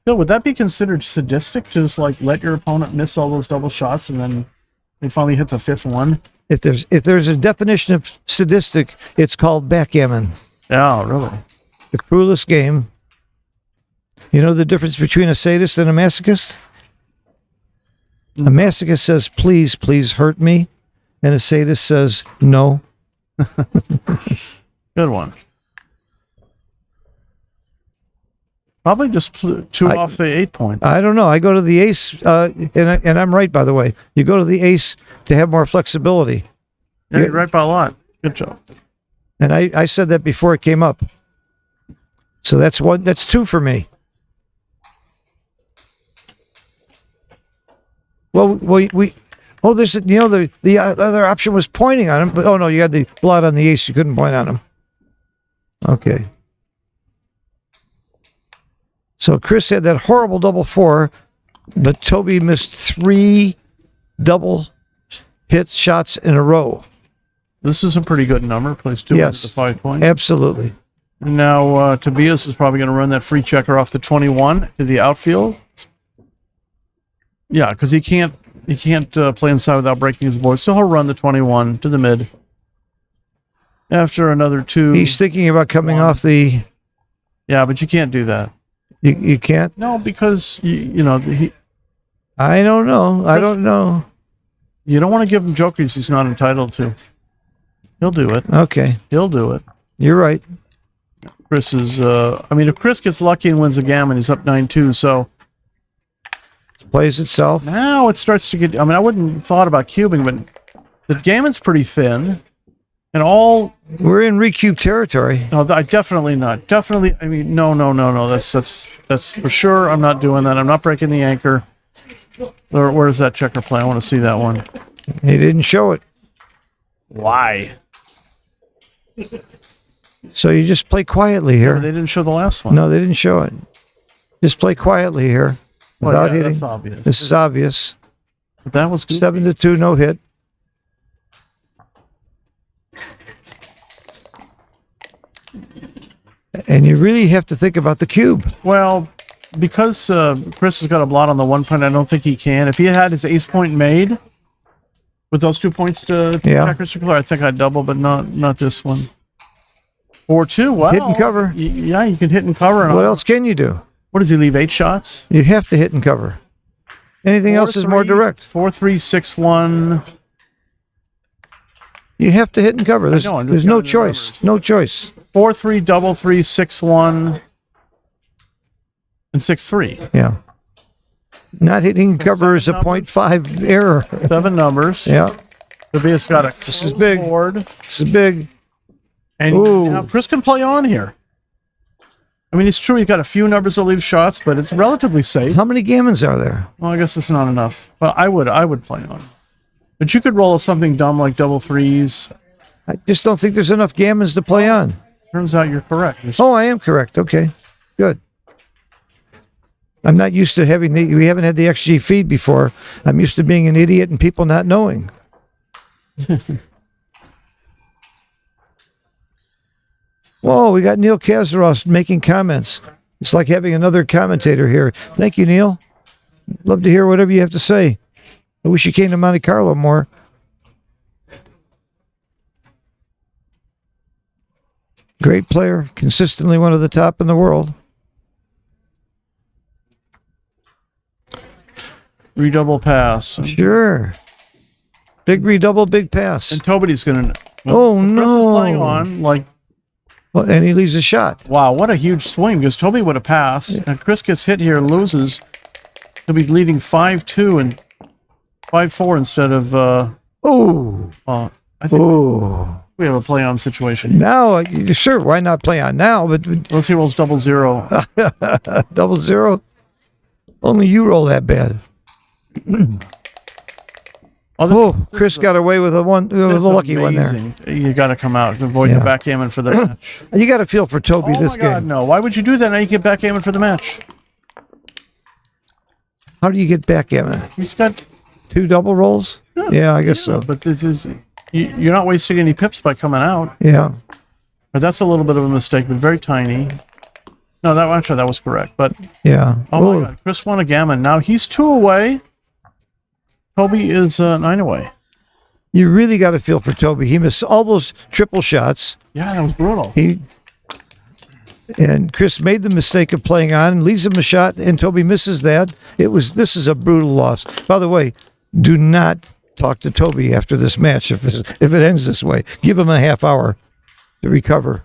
Bill, would that be considered sadistic to just like let your opponent miss all those double shots and then they finally hit the 5th one? If there's a definition of sadistic, it's called backgammon. Yeah, really. The cruelest game. You know the difference between a sadist and a masochist? A masochist says, please, please hurt me. And a sadist says, no. Good one. Probably just two I- off the 8 point. I don't know. I go to the ace, and I'm right, by the way. You go to the ace to have more flexibility. Yeah, you're right by a lot. Good job. And I said that before it came up. So that's one. That's two for me. Well, we oh, there's the other option was pointing on him, but oh no, you had the blot on the ace. You couldn't point on him. Okay. So Chris had that horrible double four, but Toby missed 3 double hit shots in a row. This is a pretty good number. Plays 2 Yes. the 5 point. Absolutely. Now Tobias is probably going to run that free checker off the 21 to the outfield. Yeah, because he can't play inside without breaking his board. So he'll run the 21 to the mid. After another 2. He's thinking about coming off the. Yeah, but you can't do that. You can't. No, because you know I don't know. I don't know. you don't want to give him jokers he's not entitled to. He'll do it. Okay, He'll do it. you're right. Chris is. I mean, if Chris gets lucky and wins a gammon, he's up 9-2. So Plays itself. now it starts to get. I mean, I wouldn't have thought about cubing, but the gammon's pretty thin, and all. We're in recube territory. No, I definitely not. Definitely. I mean, no. That's for sure. I'm not doing that. I'm not breaking the anchor. Where's that checker play? I want to see that one. He didn't show it, Why? so you just play quietly They here. didn't show the last one. No, they didn't show it. Just play quietly here Well, without yeah, hitting. that's obvious. This is obvious. But that was good. 7-2, no hit. And you really have to think about the cube. Well, because Chris has got a blot on the 1 point, I don't think he can. If he had his ace point made with those 2 points to Yeah. checker circular, I think I'd double, but not this one. 4-2. Wow. Hit and cover. Yeah, you can hit and cover. What else can you do? What does he leave? 8 shots. You have to hit and cover. Anything else is more 4-3, direct. 4-3, 6-1. You have to hit and cover. There's know, I'm just there's no counting the choice. numbers. No choice. 4-3, double 3, 6-1, and 6-3. Yeah. Not hitting cover is a 0.5 error. 7 numbers. Yeah. Tobias got a This is big. board. This is big. And Ooh. now Chris can play on here. I mean, it's true he's got a few numbers that leave shots, but it's relatively safe. How many gammons are there? Well, I guess it's not enough. Well, I would play on. But you could roll something dumb like double 3s. I just don't think there's enough gammons to play on. Turns out you're correct. There's- Oh, I am correct. Okay. Good. I'm not used to having we haven't had the XG feed before. I'm used to being an idiot and people not knowing. Whoa, we got Neil Kazaros making comments. It's like having another commentator here. Thank you, Neil. Love to hear whatever you have to say. I wish you came to Monte Carlo more. Great player, consistently one of the top in the world. Redouble pass. Sure. Big redouble, big pass. And Toby's going to... Oh, Chris no. is playing on, like, Well, and he leaves a shot. wow, what a huge swing, because Toby would have passed, and Chris gets hit here and loses. He'll be leading 5-2 and 5-4 instead of, Oh, I think oh. we have a play-on situation. Now, sure, why not play on now? But Unless he rolls 0-0. 0-0. Only you roll that bad. Oh, Chris got away with a lucky one there. You got to come out and avoid Yeah. the backgammon for the match. And you got to feel for Toby Oh this my God, game. no! Why would you do that? Now you get backgammon for the match. How do you get backgammon? He's got 2 double rolls? Yeah, I guess so. But this is, you're not wasting any pips by coming out. Yeah. But that's a little bit of a mistake, but very tiny. No, that was correct. But Yeah. oh my God, Chris won a gammon. Now he's 2 away. Toby is 9 away. You really got to feel for Toby. He missed all those triple shots. Yeah, that was brutal. And Chris made the mistake of playing on, leaves him a shot, and Toby misses that. This is a brutal loss. By the way, do not talk to Toby after this match if it ends this way. Give him a half hour to recover.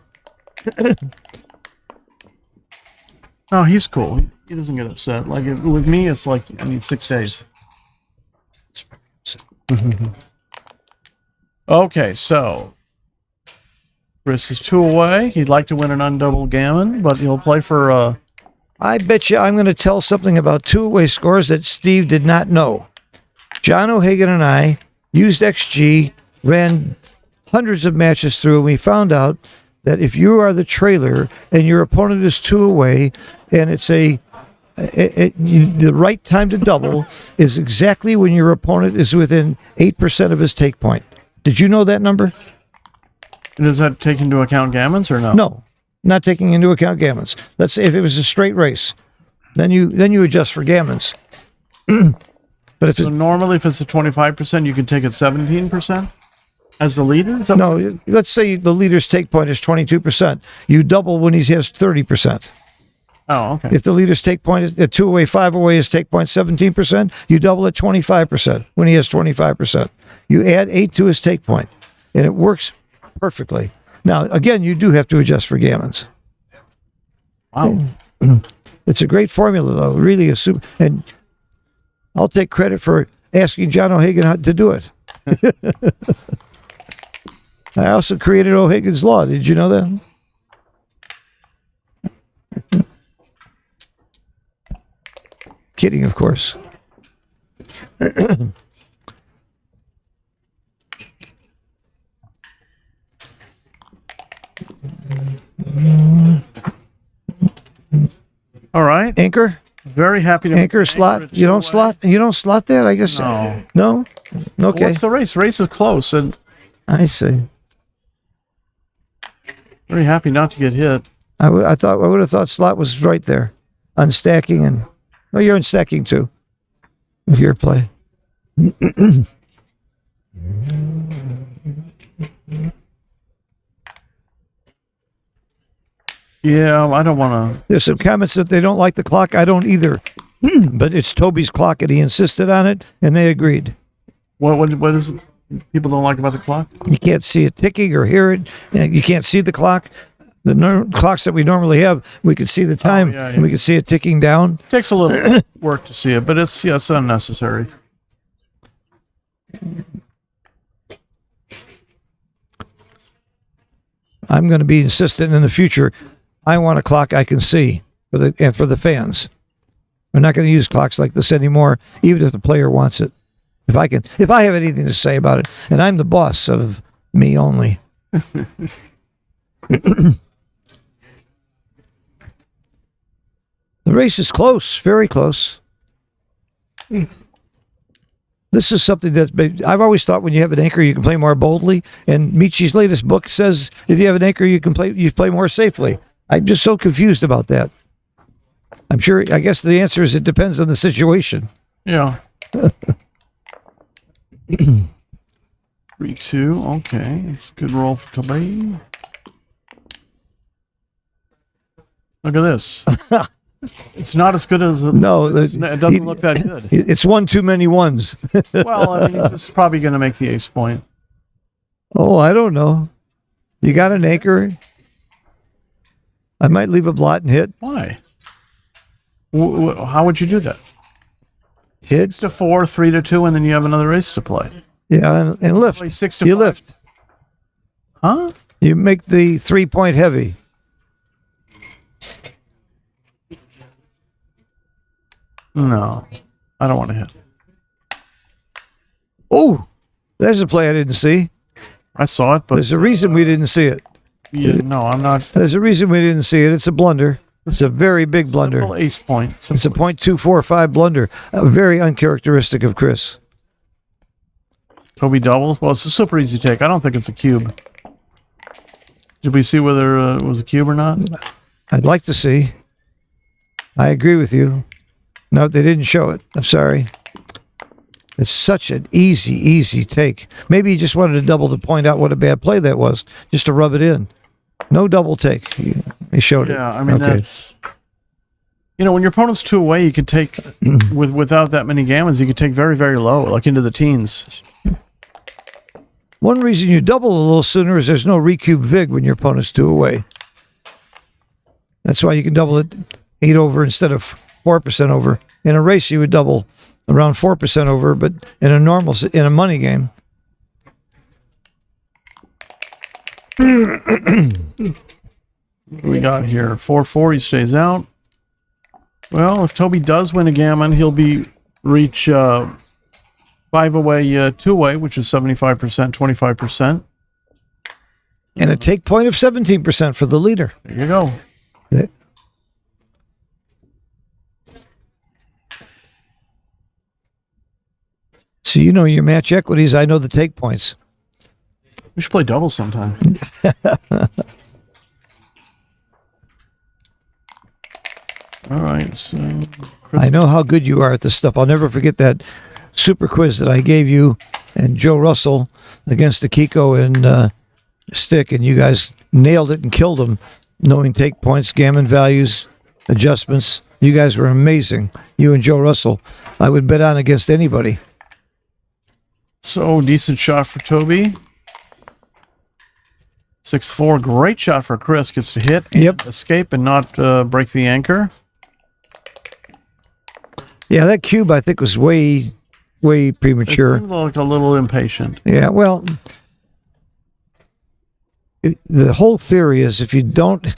No, he's cool. He doesn't get upset. Like with me, it's like I need 6 days. Okay, so Chris is 2 away. He'd like to win an undoubled gammon, but he'll play for. I bet you I'm going to tell something about two-way scores that Steve did not know. John O'Hagan and I used XG, ran hundreds of matches through, and we found out that if you are the trailer and your opponent is 2 away, and it's the right time to double is exactly when your opponent is within 8% of his take point. Did you know that number? Does that take into account gammons or no? No, not taking into account gammons. Let's say if it was a straight race, then you adjust for gammons. But if So normally, if it's a 25%, you can take it 17% as the leader? Is that no, let's say the leader's take point is 22%. You double when he has 30%. Oh, okay. If the leader's take point is at 2 away, 5 away, his take point 17%, you double at 25% when he has 25%. You add 8 to his take point, and it works perfectly. Now, again, you do have to adjust for gammons. Wow. It's a great formula, though. Really, and I'll take credit for asking John O'Hagan how to do it. I also created O'Hagan's Law. Did you know that? Kidding, of course. All right. Anchor? Very happy to Anchor make an slot? at You don't 2 slot? You don't slot that? I guess. No. No? Okay. What's the race? Race is close, and I see. very happy not to get hit. I would have thought slot was right there. Unstacking and well, you're unstacking too. With your play. Yeah, I don't want to. There's some comments that they don't like the clock. I don't either. But it's Toby's clock and he insisted on it and they agreed. What is it people don't like about the clock? You can't see it ticking or hear it. You can't see the clock. The clocks that we normally have, we can see the time yeah. and we can see it ticking down. Takes a little work to see it, but it's unnecessary. I'm going to be insistent in the future. I want a clock I can see for the fans. We're not going to use clocks like this anymore, even if the player wants it. If I have anything to say about it, and I'm the boss of me only. The race is close, very close. This is something I've always thought when you have an anchor, you can play more boldly. And Michi's latest book says if you have an anchor, you play more safely. I'm just so confused about that. I guess the answer is it depends on the situation. Yeah. 3-2. Okay, it's a good roll for Tobias. Look at this. It's not as good as it doesn't look that good. It's one too many ones. Well, I mean, he's probably going to make the ace point. Oh, I don't know. You got an anchor? I might leave a blot and hit. Why? How would you do that? Hit 6-4, 3-2, and then you have another ace to play. Yeah, and lift. Play 6-5. You lift. Huh? You make the 3-point heavy. No, I don't want to hit. Oh, there's a play I didn't see. I saw it, but There's a reason we didn't see it. yeah, no, I'm not. There's a reason we didn't see it. It's a blunder. It's a very big blunder. Simple ace point. It's a .245 blunder. Very uncharacteristic of Chris. Toby doubles. Well, it's a super easy take. I don't think it's a cube. Did we see whether it was a cube or not? I'd like to see. I agree with you. No, they didn't show it. I'm sorry. It's such an easy take. Maybe he just wanted to double to point out what a bad play that was, just to rub it in. No double take. He showed it. Yeah, I mean, Okay. that's... You know, when your opponent's 2 away, you can take, without that many gammons, you can take very, very low, like into the teens. One reason you double a little sooner is there's no recube vig when your opponent's 2 away. That's why you can double it 8 over instead of 4% over. In a race, you would double around 4% over, but in a money game. What do we got here? 4-4, he stays out. Well, if Toby does win a gammon, he'll reach 5 away, 2 away, which is 75%, 25%. And a take point of 17% for the leader. There you go. Yeah. So you know your match equities. I know the take points. We should play doubles sometime. All right. So I know how good you are at this stuff. I'll never forget that super quiz that I gave you and Joe Russell against the Kiko and Stick, and you guys nailed it and killed them, knowing take points, gammon values, adjustments. You guys were amazing. You and Joe Russell. I would bet on against anybody. So decent shot for Toby. 6-4, great shot for Chris. Gets to hit, Yep. escape, and not break the anchor. Yeah, that cube I think was way It premature. seemed like a little impatient. Yeah, well, the whole theory is if you're not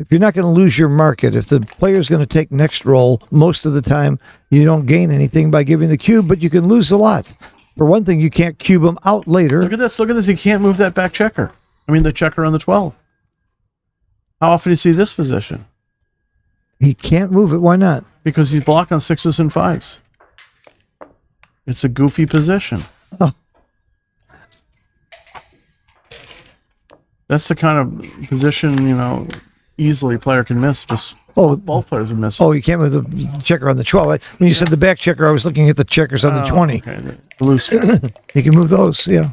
going to lose your market, if the player's going to take next roll, most of the time you don't gain anything by giving the cube, but you can lose a lot. For one thing, you can't cube them out later. Look at this. Look at this. He can't move that back checker. I mean, the checker on the 12. How often do you see this position? He can't move it. Why not? Because he's blocked on 6s and 5s. It's a goofy position. Oh. That's the kind of position, easily a player can miss. Just both players are missing. Oh, you can't move the checker on the 12. When you said the back checker, I was looking at the checkers on the 20. Okay. The loose. You can move those, yeah.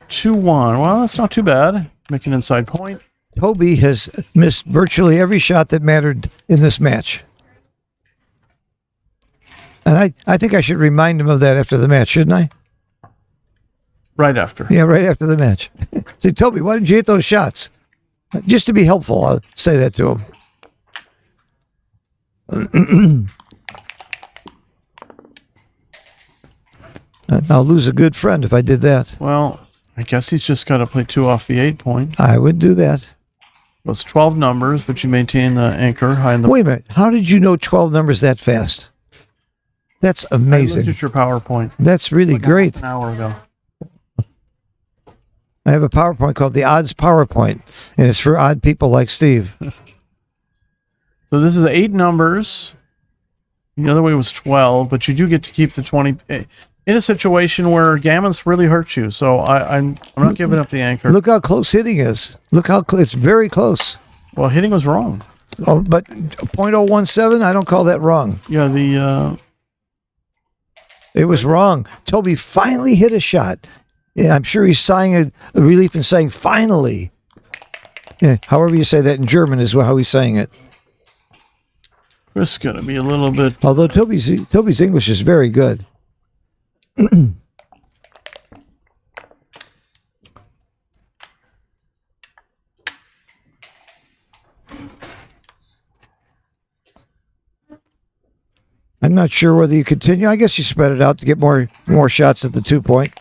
2-1. Well, that's not too bad. Make an inside point. Toby has missed virtually every shot that mattered in this match. And I think I should remind him of that after the match, shouldn't I? Right after. Yeah, right after the match. Say, Toby, why didn't you hit those shots? Just to be helpful, I'll say that to him. I'll lose a good friend if I did that. Well, I guess he's just got to play 2 off the 8 points. I would do that. Well, it's 12 numbers, but you maintain the anchor high in the... Wait a minute. How did you know 12 numbers that fast? That's I looked amazing. at your PowerPoint That's really great. an hour ago. I have a PowerPoint called the Odds PowerPoint, and it's for odd people like Steve. So this is 8 numbers. The other way was 12, but you do get to keep the 20 in a situation where gammons really hurt you. So I'm not giving up the anchor. Look how close hitting is. Look how it's very close. Well, hitting was wrong. Oh, but .017, I don't call that wrong. Yeah, It was wrong. Toby finally hit a shot. Yeah, I'm sure he's sighing a relief and saying finally. Yeah, however you say that in German is how he's saying it. Chris going to be a little bit... Although Toby's English is very good. I'm not sure whether you continue. I guess you spread it out to get more shots at the 2 point.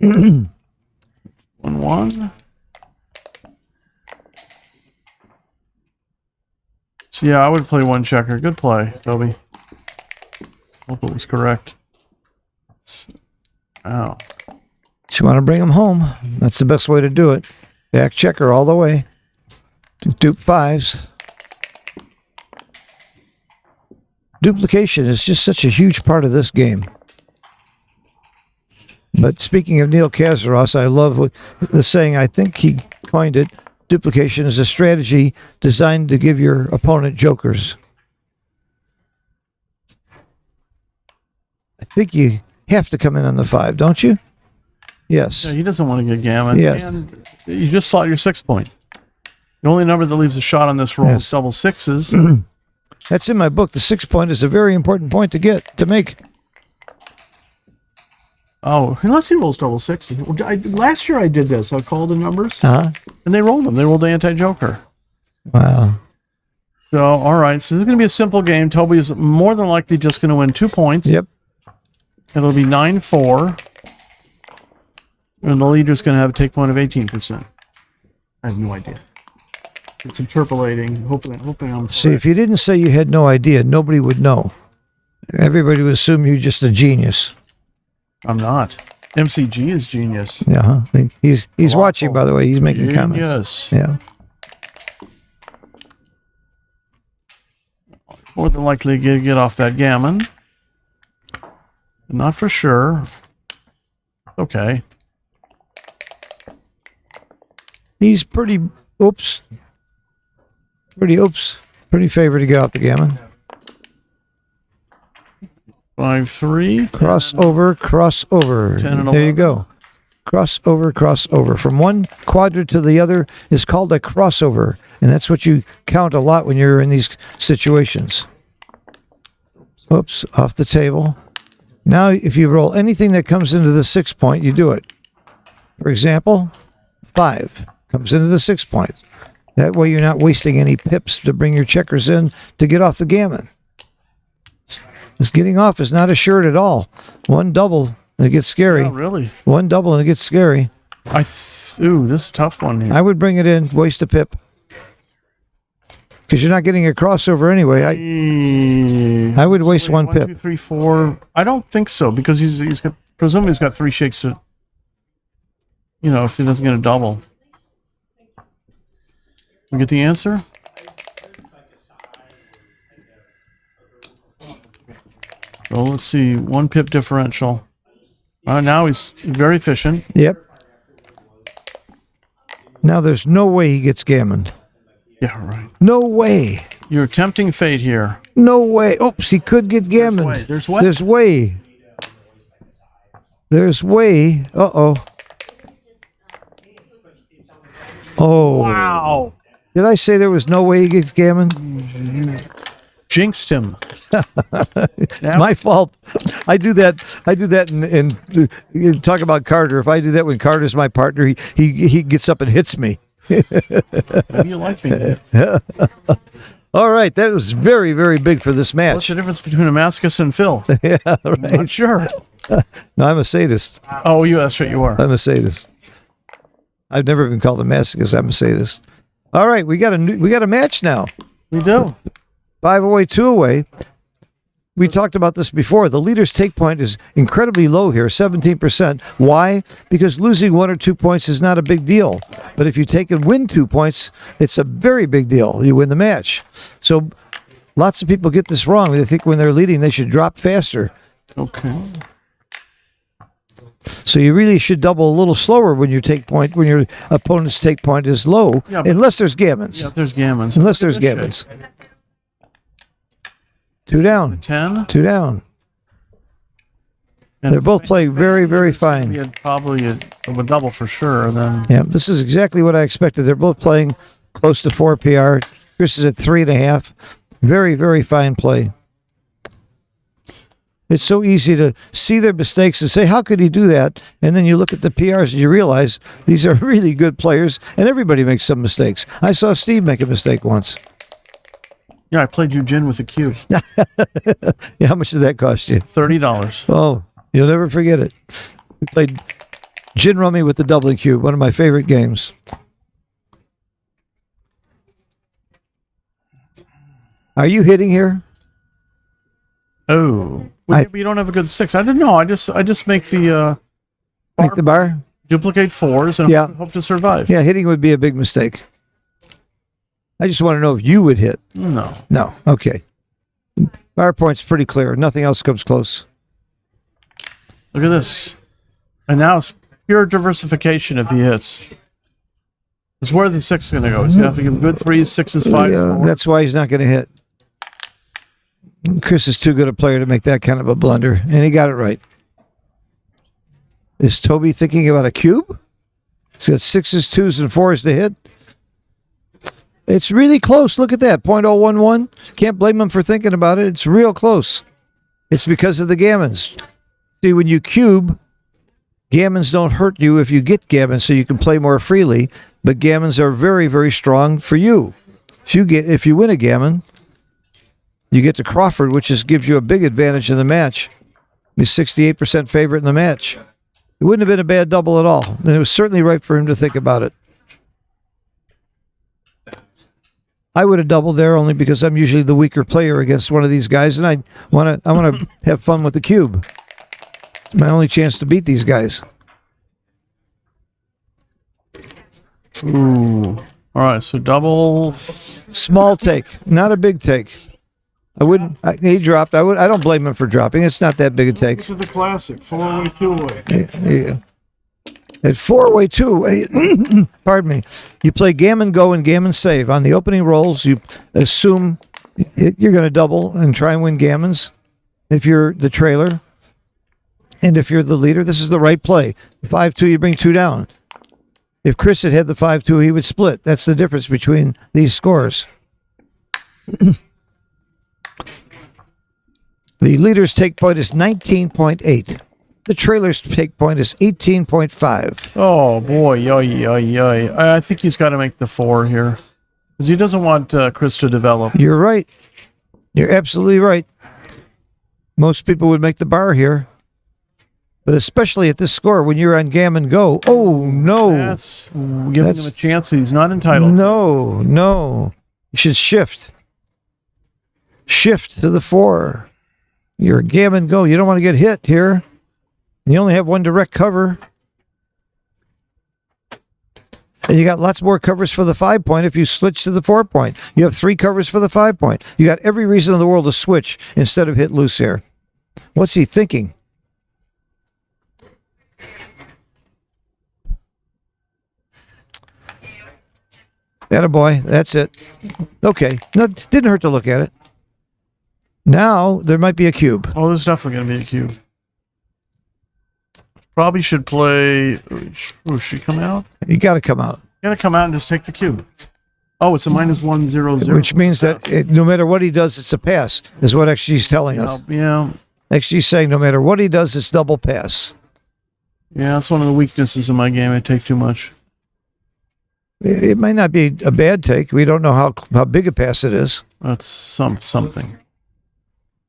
1-1. So yeah, I would play 1 checker. Good play, Toby. Hope it was correct. Oh. You want to bring him home. That's the best way to do it. Back checker all the way. Dupe 5s. Duplication is just such a huge part of this game. But speaking of Neil Kazaros, I love the saying, I think he coined it, duplication is a strategy designed to give your opponent jokers. I think you have to come in on the 5, don't you? Yes. Yeah, he doesn't want to get gammon. Yes. And you just slot your 6 point. The only number that leaves a shot on this roll Yes. is double 6s. That's in my book. The 6 point is a very important point to make. Oh, unless he rolls double sixes. Last year I did this. I called the numbers, Uh-huh. and they rolled them. They rolled the anti-joker. Wow. So, all right. So this is going to be a simple game. Toby is more than likely just going to win 2 points. Yep. It'll be 9-4. And the leader's going to have a take point of 18%. I have no idea. It's interpolating. Hoping I'm See, correct. if you didn't say you had no idea, nobody would know. Everybody would assume you're just a genius. I'm not. MCG is genius. Yeah, huh? He's Awful. watching, by the way. He's making comments. Yes. Yeah. More than likely to get off that gammon. Not for sure. Okay. He's pretty favored to get off the gammon. 5-3. Crossover. 10 and There you 11. go. Crossover. From one quadrant to the other is called a crossover. And that's what you count a lot when you're in these situations. Oops, off the table. Now, if you roll anything that comes into the 6 point, you do it. For example, 5 comes into the 6 point. That way you're not wasting any pips to bring your checkers in to get off the gammon. This getting off is not assured at all. One double and it gets scary. Oh, really? One double and it gets scary. Ooh, this is a tough one here. I would bring it in, waste a pip. Because you're not getting a crossover anyway. I would waste one pip. 2, 3, 4. I don't think so because he's got presumably he's got 3 shakes to. If he doesn't get a double. We get the answer. So let's see, 1 pip differential. Now he's very efficient. Yep. Now there's no way he gets gammon. Yeah, right. No way. You're tempting fate here. No way. Oops, he could get gammon. There's what? There's way. There's way. Uh-oh. Oh. Wow. Did I say there was no way he gets gammon? Jinxed him. It's my fault. I do that in you talk about Carter. If I do that when Carter's my partner, he gets up and hits me. Maybe you like me. All right, that was very, very big for this What's match. the difference between a Mascus and Phil? Yeah, I'm right. not sure. No, I'm a sadist. Oh, that's right, you are. I'm a sadist. I've never been called a masochist. I'm a sadist. All right, we got a match now. We do. 5 away, 2 away. We talked about this before. The leader's take point is incredibly low here, 17%. Why? Because losing 1 or 2 points is not a big deal. But if you take and win 2 points, it's a very big deal. You win the match. So lots of people get this wrong. They think when they're leading, they should drop faster. Okay. So you really should double a little slower when your opponent's take point is low, Yeah, but- unless there's gammons. Yeah, there's gammons. Unless there's Good shape. gammons. 2 down. 10. 2 down. And They're both playing very, very we fine. had probably a double for sure. Then Yeah, this is exactly what I expected. They're both playing close to 4 PR. Chris is at 3.5. Very, very fine play. It's so easy to see their mistakes and say, how could he do that? And then you look at the PRs and you realize these are really good players, and everybody makes some mistakes. I saw Steve make a mistake once. yeah, I played you gin with a cube. Yeah, how much did that cost you? $30. Oh, you'll never forget it. We played Gin Rummy with the W Cube, one of my favorite games. Are you hitting here? Oh, you don't have a good 6. I didn't know. I just make the Make the bar? duplicate 4s and Yeah. hope to survive. Yeah, hitting would be a big mistake. I just want to know if you would hit. No. No. Okay. Bar point's pretty clear. Nothing else comes close. Look at this. And now it's pure diversification if he hits. It's where the 6 is going to go. He's going to have to give good 3s, 6s, 5s. Yeah, that's why he's not going to hit. Chris is too good a player to make that kind of a blunder, and he got it right. Is Toby thinking about a cube? He's got 6s, 2s, and 4s to hit. It's really close. Look at that, 0.011. Can't blame him for thinking about it. It's real close. It's because of the gammons. See, when you cube, Gammons don't hurt you if you get gammons, so you can play more freely. But gammons are very, very strong for you. If you win a gammon, you get to Crawford, which gives you a big advantage in the match. He's 68% favorite in the match. It wouldn't have been a bad double at all, and it was certainly right for him to think about it. I would have doubled there only because I'm usually the weaker player against one of these guys, and I want to have fun with the cube. It's my only chance to beat these guys. Ooh. All right, so double. Small take, not a big take. I wouldn't. He dropped. I don't blame him for dropping. It's not that big a take. To the classic 4-way, 2-way. Yeah. At 4-way 2, pardon me, you play gammon go and gammon save. On the opening rolls, you assume you're going to double and try and win gammons if you're the trailer. And if you're the leader, this is the right play. 5-2, you bring 2 down. If Chris had the 5-2, he would split. That's the difference between these scores. The leader's take point is 19.8. The trailer's take point is 18.5. Oh boy, yoy. I think he's got to make the 4 here, because he doesn't want Chris to develop. You're right. You're absolutely right. Most people would make the bar here, but especially at this score when you're on gammon go. Oh no! That's giving him a chance that he's not entitled. No. You should shift. Shift to the 4. You're gammon go. You don't want to get hit here. You only have one direct cover. And you got lots more covers for the 5 point if you switch to the 4 point. You have 3 covers for the 5 point. You got every reason in the world to switch instead of hit loose here. What's he thinking? Attaboy, that's it. Okay, no, didn't hurt to look at it. Now there might be a cube. Oh, there's definitely going to be a cube. Probably should play. Oh, should she come out? You got to come out. You got to come out and just take the cube. Oh, it's a -100. Which means that no matter what he does, it's a pass, is what actually he's telling us. Yeah. Actually, he's saying no matter what he does, it's double pass. Yeah, that's one of the weaknesses in my game. I take too much. It might not be a bad take. We don't know how big a pass it is. That's something.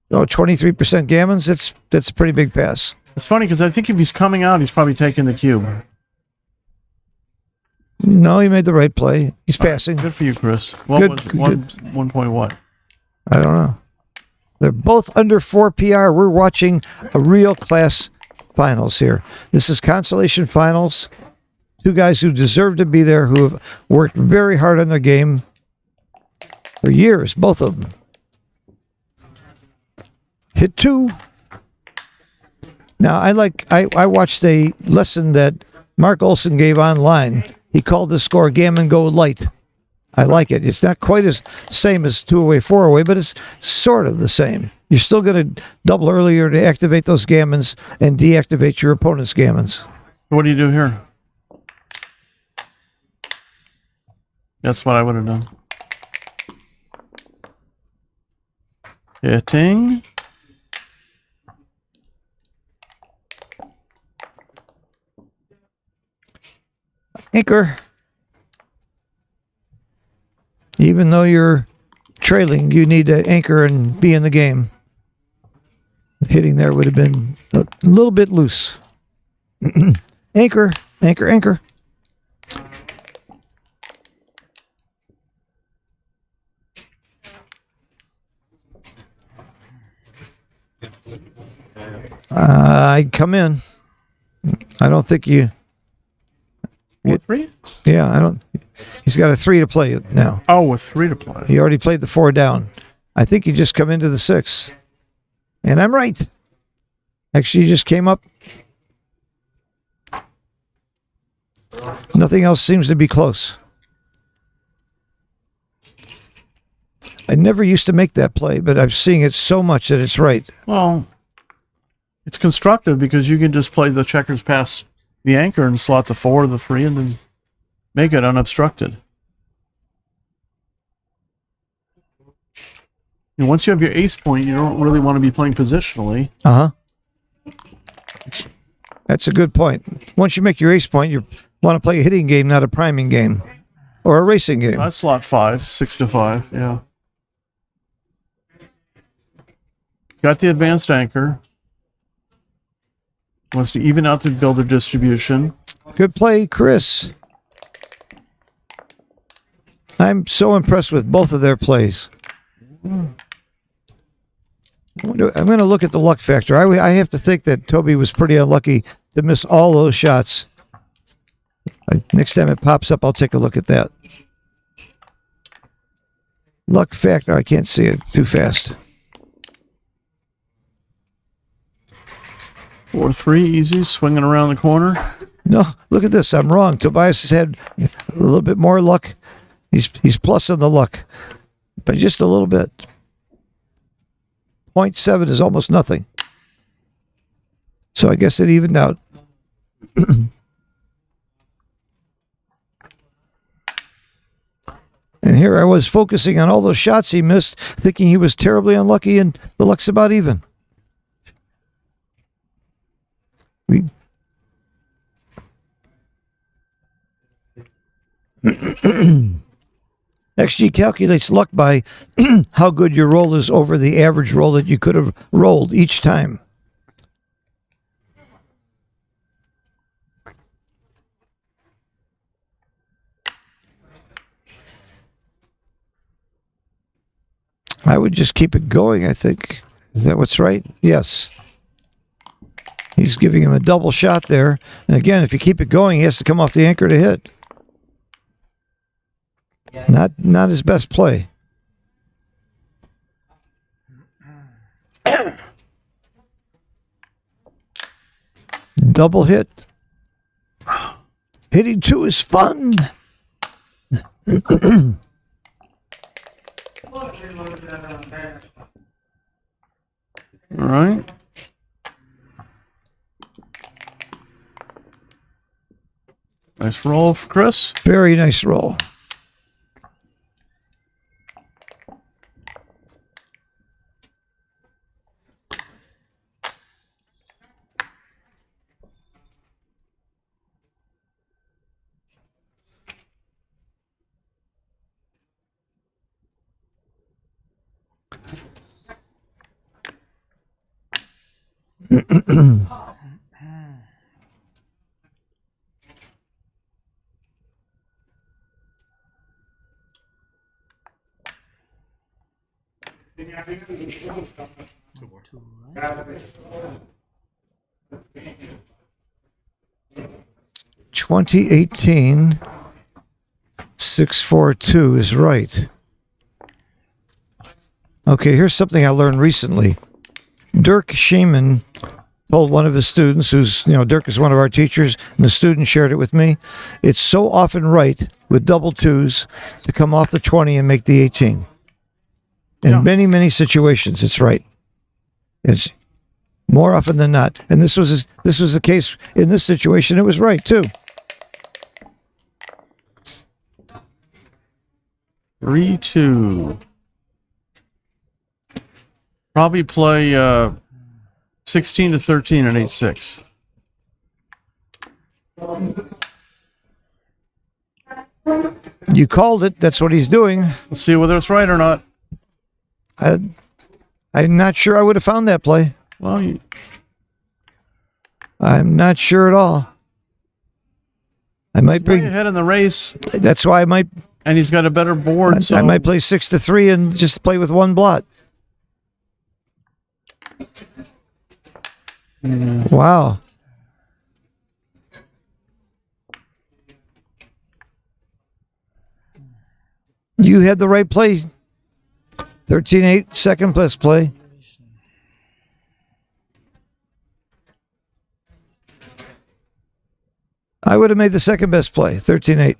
Oh, 23% gammons, that's a pretty big pass. It's funny because I think if he's coming out, he's probably taking the cube. No, he made the right play. He's passing. Good for you, Chris. What Good, was it? good. 1 point what? I don't know. They're both under 4 PR. We're watching a real class finals here. This is Consolation finals. 2 guys who deserve to be there, who have worked very hard on their game for years, both of them. Hit 2. Now, I watched a lesson that Mark Olson gave online. He called the score Gammon Go Light. I like it. It's not quite as same as 2-away, 4-away, but it's sort of the same. You're still going to double earlier to activate those gammons and deactivate your opponent's gammons. What do you do here? That's what I would have done. Hitting. Anchor. Even though you're trailing, you need to anchor and be in the game. Hitting there would have been a little bit loose. Anchor, anchor, anchor. I'd come in. I don't think you... 4-3? Yeah, I don't... He's got a 3 to play now. Oh, with 3 to play. He already played the 4 down. I think you just come into the 6. And I'm right. Actually, you just came up. Nothing else seems to be close. I never used to make that play, but I'm seeing it so much that it's right. Well, it's constructive because you can just play the checkers past the anchor and slot the 4 or the 3 and then make it unobstructed. And once you have your ace point, you don't really want to be playing positionally. Uh-huh. That's a good point. Once you make your ace point, you want to play a hitting game, not a priming game. Or a racing game. That's slot 5, 6 to 5, yeah. Got the advanced anchor. Wants to even out the builder distribution. Good play, Chris. I'm so impressed with both of their plays. I'm going to look at the luck factor. I have to think that Toby was pretty unlucky to miss all those shots. Next time it pops up, I'll take a look at that. Luck factor, I can't see it too fast. 4-3, easy, swinging around the corner. No, look at this. I'm wrong. Tobias has had a little bit more luck. He's plus on the luck, but just a little bit. 0.7 is almost nothing. So I guess it evened out. And here I was focusing on all those shots he missed, thinking he was terribly unlucky, and the luck's about even. XG calculates luck by how good your roll is over the average roll that you could have rolled each time. I would just keep it going, I think. Is that what's right? Yes. He's giving him a double shot there. And again, if you keep it going, he has to come off the anchor to hit. Not his best play. Double hit. Hitting 2 is fun. All right. Nice roll for Chris. Very nice roll. (2018) 642 is right. Okay, here's something I learned recently. Dirk Scheeman told one of his students, Dirk is one of our teachers, and the student shared it with me. It's so often right with double twos to come off the 20 and make the 18. In many, many situations, it's right. It's more often than not. And this was the case in this situation. It was right, too. 3-2. Probably play 16 to 13 and 8-6. You called it. That's what he's doing. Let's see whether it's right or not. I'm not sure I would have found that play. Well, I'm not sure at all. I might way bring. ahead in the race, That's why I might. and he's got a better board. So I might play 6 to 3 and just play with one blot. Wow. You had the right play. 13-8, second best play. I would have made the second best play, 13-8.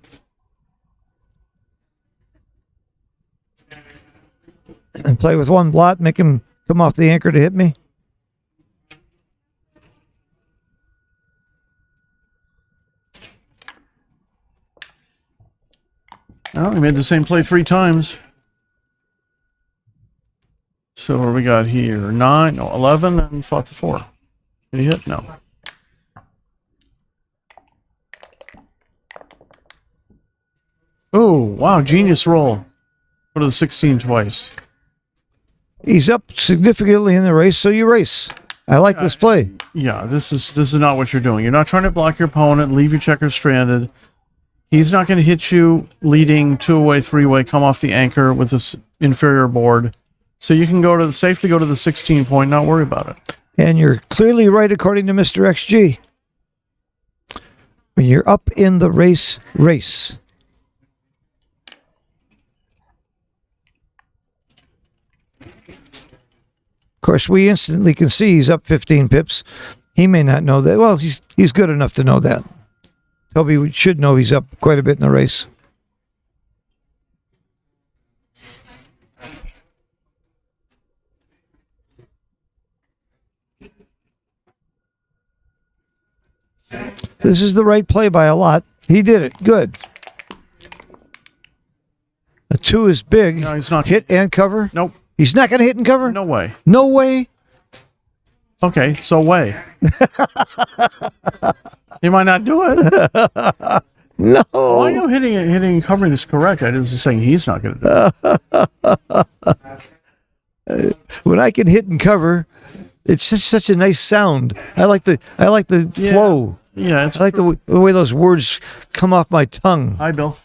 And play with one blot, make him come off the anchor to hit me. Well, he made the same play 3 times. So what do we got here? 9, no, 11, and slots of 4. Did he hit? No. Oh, wow, genius roll. Go to the 16 twice. He's up significantly in the race, so you race. I like this play. Yeah, this is not what you're doing. You're not trying to block your opponent, leave your checkers stranded. He's not going to hit you leading 2-way, 3-way, come off the anchor with this inferior board. So you can safely go to the 16 point, not worry about it. And you're clearly right according to Mr. XG. When you're up in the race. Of course, we instantly can see he's up 15 pips. He may not know that. Well, he's good enough to know that. Toby should know he's up quite a bit in the race. This is the right play by a lot. He did it. Good. A 2 is big. No, he's not. Hit and cover? Nope. He's not going to hit and cover? No way. No way? Okay, so way. He might not do it. No. Why are you hitting and covering is correct? I was just saying he's not going to do it. When I can hit and cover, it's just such a nice sound. I like the flow. Yeah, it's I like the way those words come off my tongue. Hi, Bill.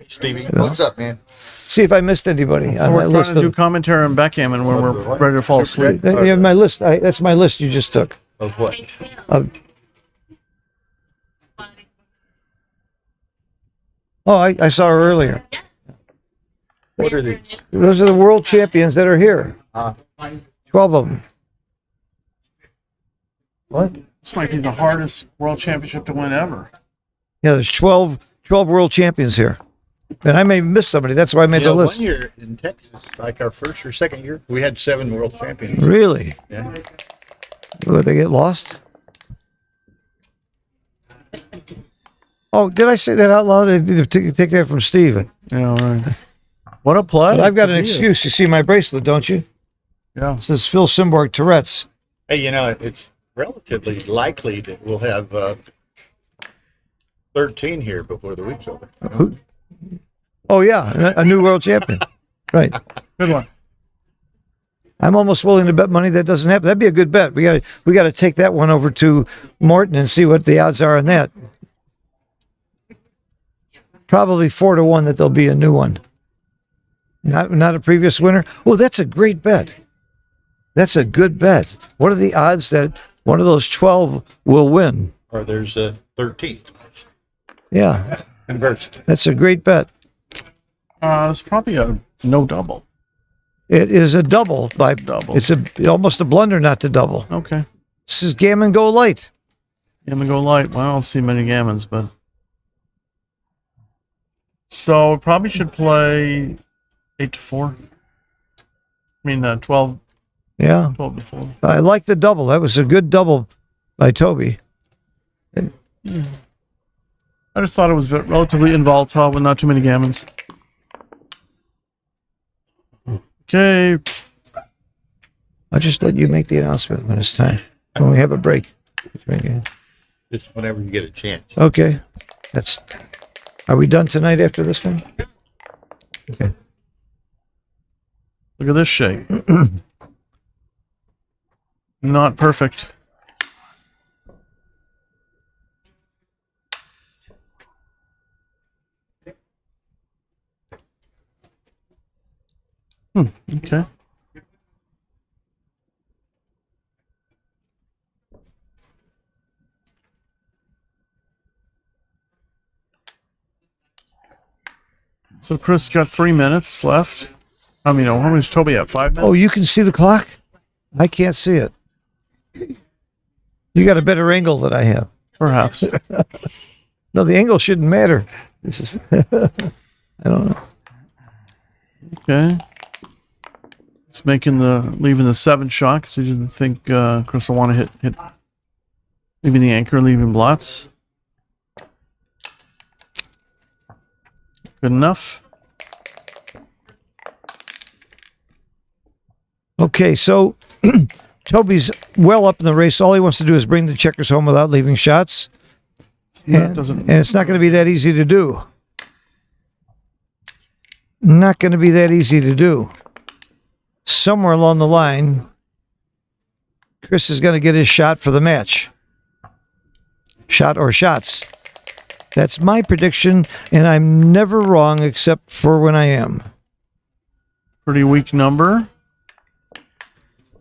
Stevie, what's up, man? See if I missed anybody on We're that trying list. to do commentary on backgammon when we're ready to fall asleep. You have my list. That's my list you just took. Of what? I saw her earlier. What are these? Those are the world champions that are here. 12 of them. What? This might be the hardest world championship to win ever. Yeah, there's 12 world champions here. And I may miss somebody. That's why I made the list. 1 year in Texas, like our first or second year, we had 7 world champions. Really? Yeah. Would they get lost? Oh, did I say that out loud? I need to take that from Steve. Yeah, all right. What a play. But I've got an Tobias. excuse. You see my bracelet, don't you? Yeah. It says Phil Simborg Tourette's. Hey, it's relatively likely that we'll have 13 here before the week's over. Oh, yeah, a new world champion. Right. Good one. I'm almost willing to bet money that doesn't happen. That'd be a good bet. We got to take that one over to Morton and see what the odds are on that. Probably 4-1 that there'll be a new one. Not a previous winner. Oh, that's a great bet. That's a good bet. What are the odds that one of those 12 will win? Or there's 13. Yeah, Conversely. that's a great bet. It's probably a no double. It is a double by Double. It's almost a blunder not to double. Okay. This is Gammon Go Light. Gammon go light. Well, I don't see many gammons, but. So probably should play 8-4. I mean, 12 Yeah, to 4. but I like the double. That was a good double by Toby. I just thought it was relatively involatile with not too many gammons. Okay. I'll just let you make the announcement when it's time. When we have a break. Just whenever you get a chance. Okay. Are we done tonight after this one? Okay. Look at this shape. Not perfect. Okay. So Chris got 3 minutes left. I mean, how much Toby have? 5 minutes? Oh, you can see the clock? I can't see it. You got a better angle than I have. Perhaps. No, the angle shouldn't matter. This is I don't know. Okay. He's leaving the 7 shot because he didn't think Chris will want to hit leaving the anchor, leaving blots. Good enough. Okay, so Toby's well up in the race. All he wants to do is bring the checkers home without leaving shots. That And doesn't. it's not going to be that easy to do. not going to be that easy to do. Somewhere along the line, Chris is going to get his shot for the match. Shot or shots. That's my prediction, and I'm never wrong except for when I am. Pretty weak number.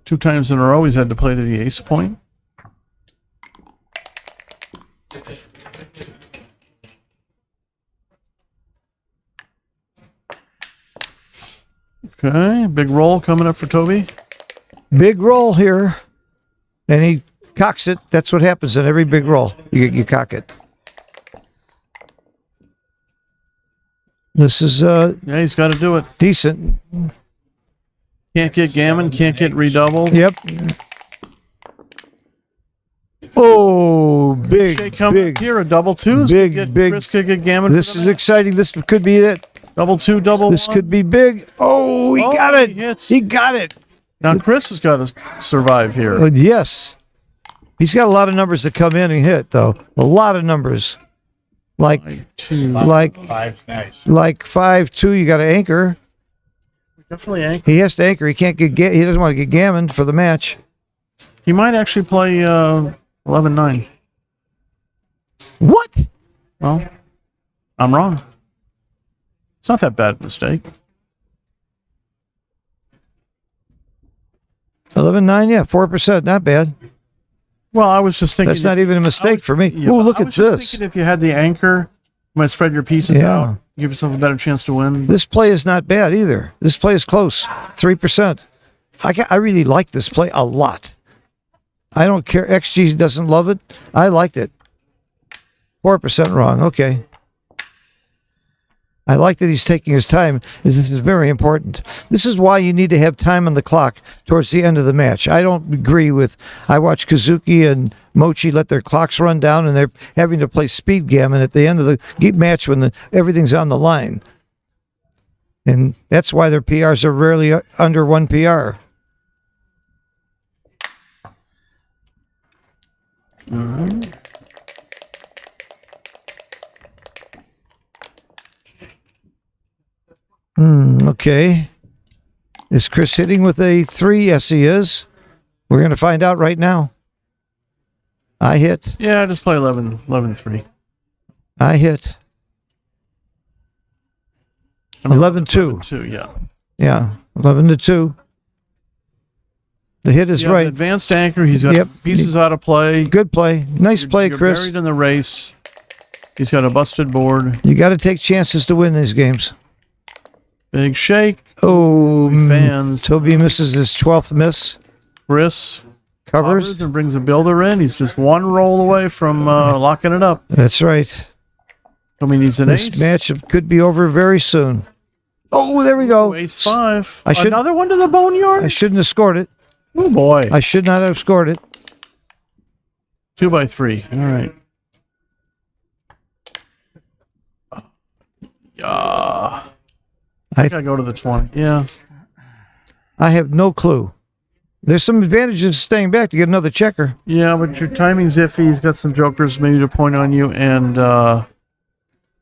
2 times in a row he's had to play to the ace point. Okay, big roll coming up for Toby. Big roll here, and he cocks it. That's what happens in every big roll. You cock it. This is Yeah, he's got to do it. decent. Can't get gammon, can't get redoubled. Yep. Oh, big, Shake coming big. up here, a double twos. big, Could get, big. Chris could get gammon. This is exciting. This could be it. double 2, double This 1. could be big. Oh, he Oh, got it. he hits. He got it. Now Chris has got to survive here. Yes. He's got a lot of numbers that come in and hit, though. A lot of numbers. Like 2. like 5, nice. like 5-2. You got to anchor. Definitely anchor. He has to anchor. He can't get. He doesn't want to get gammoned for the match. He might actually play 11-9. What? Well, I'm wrong. It's not that bad a mistake. 11-9. Yeah, 4%. Not bad. Well, I was just thinking. That's not even a mistake for me. Yeah, Oh, but look I at was just this. thinking if you had the anchor, you might spread your pieces Yeah. out, give yourself a better chance to win. This play is not bad either. This play is close. 3%. I really like this play a lot. I don't care. XG doesn't love it. I liked it. 4% wrong. Okay. I like that he's taking his time. This is very important. This is why you need to have time on the clock towards the end of the match. I don't agree with. I watch Kazuki and Mochi let their clocks run down, and they're having to play speed gammon at the end of the match when everything's on the line. And that's why their PRs are rarely under 1 PR. Okay. Is Chris hitting with a 3? Yes, he is. We're going to find out right now. I hit. Yeah, just play 11-3. I hit. 11-2. 11-2, yeah. Yeah, 11-2. The hit is You have an right. advanced anchor. He's got Yep. pieces out of play. Good play. Nice play, You're Chris. buried in the race. He's got a busted board. You got to take chances to win these games. Big shake. Oh, Fans. Toby misses his 12th miss. Chris Covers. and brings a builder in. He's just one roll away from locking it up. That's right. Toby needs an This ace. match could be over very soon. Oh, there we go. Ace 5. I should- Another one to the boneyard? I shouldn't have scored it. Oh, boy. I should not have scored it. 2x3. All right. Yeah. I think I go to the 20. Yeah. I have no clue. There's some advantages to staying back to get another checker. Yeah, but your timing's iffy. He's got some jokers maybe to point on you. And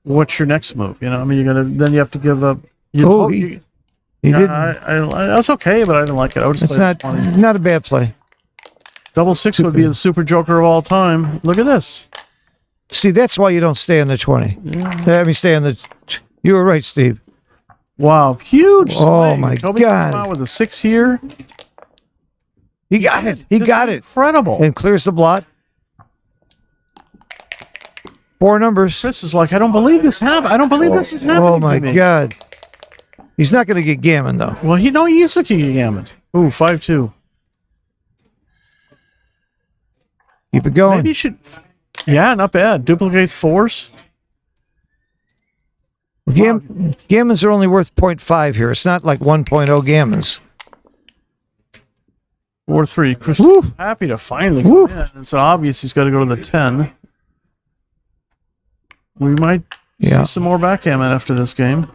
what's your next move? You know, I mean, then you have to give up. Oh, he didn't. That's okay, but I didn't like it. I would just It's play not 20. not a bad play. Double 6 would be the super joker of all time. Look at this. See, that's why you don't stay on the 20. Let me stay on the. You were right, Steve. Wow, huge Oh, swing. my Toby God. came out with a 6 here. He got it. He This got is it. Incredible. And clears the blot. 4 numbers. Chris is like, I don't believe this happened. I don't believe this is happening. Oh my to me. God. He's not going to get gammon though. Well, he is looking at Gammon. Ooh, 5-2. Keep it going. Maybe you should. Yeah, not bad. Duplicates 4s. Gammons are only worth 0.5 here. It's not like 1.0 gammons. 4-3. Chris Woo. is happy to finally Woo. come in. It's obvious he's got to go to the 10. We might Yeah. see some more backgammon after this game.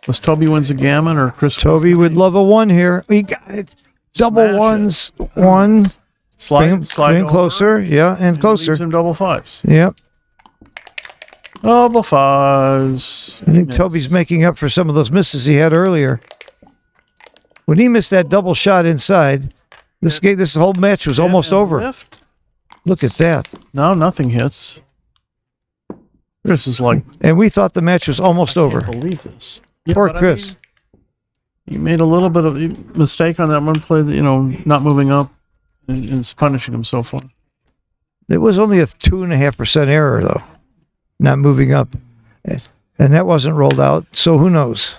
Unless Toby wins a gammon or Chris. Toby would love a 1 here. He got it. Double Smash it. ones. 1. slide Bring him over, closer. Yeah, and and closer. leaves him double 5s. Yep. Double fives. I think Toby's making up for some of those misses he had earlier. When he missed that double shot inside, this whole match was almost And over. lift. Look at that. No, nothing hits. Chris is like, And we thought the match was almost over. can't believe this. Yeah, Poor but I Chris. mean, he made a little bit of a mistake on that one play, that, not moving up, and it's punishing him so far. It was only a 2.5% error, though, not moving up. And that wasn't rolled out, so who knows?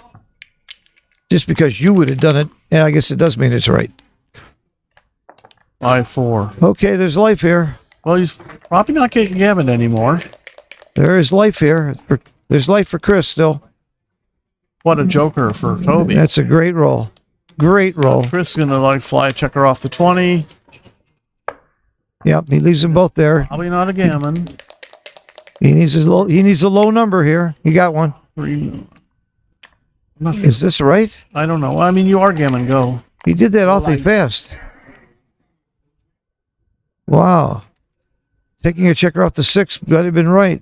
Just because you would have done it, yeah, I guess it does mean it's right. 5-4. Okay, there's life here. Well, he's probably not getting gammon anymore. There is life here. There's life for Chris still. What a joker for Toby. That's a great roll. Great roll. Chris is gonna fly a checker off the 20. Yep, he leaves them both there. Probably not a gammon. He needs a low number here. He got one. 3. I'm not sure. Is this right? I don't know. I mean, you are gammon. Go. He did that awfully fast. Wow. Taking a checker off the 6 might have been right.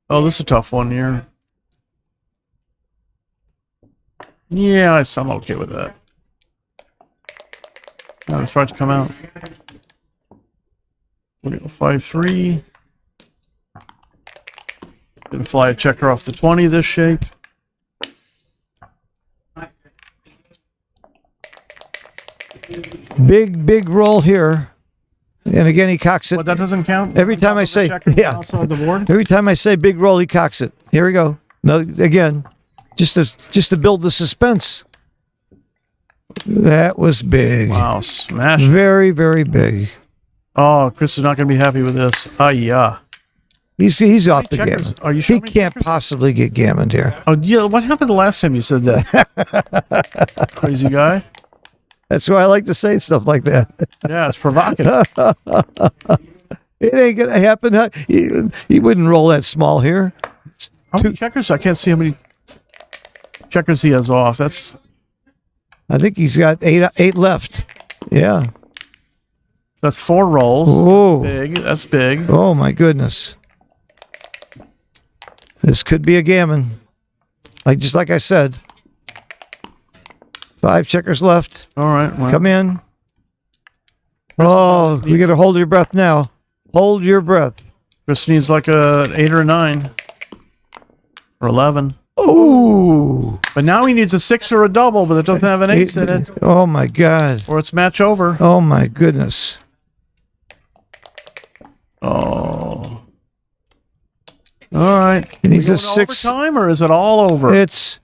Oh, this is a tough one here. Yeah, I'm okay with that. Now it's about to come out. 5-3. Gonna fly a checker off the 20 this shake. Big roll here. And again, he cocks it. But that doesn't count? Every time I say, yeah. Outside the board? Every time I say big roll, he cocks it. Here we go. No, again, just to build the suspense. That was big. Wow, smash. Very, very big. Oh, Chris is not going to be happy with this. Yeah. He's off the checkers. gammon. Are you He showing me can't checkers? possibly get gammoned here. Oh, yeah. What happened the last time you said that? Crazy guy. That's why I like to say stuff like that. Yeah, it's provocative. It ain't gonna happen. He wouldn't roll that small here. How many checkers? I can't see how many checkers he has off. I think he's got eight left. Yeah. That's 4 rolls. Oh. That's big. Oh my goodness. This could be a gammon. Just like I said. 5 checkers left. All right. Well, Come in. Oh, you got to hold your breath now. Hold your breath. Chris needs like a 8 or a 9 or 11. Ooh. But now he needs a 6 or a double, but it doesn't have an ace in it, Oh my God. or it's match over. Oh my goodness. Oh. All right. He needs We a going to 6. overtime, or is it all over? It's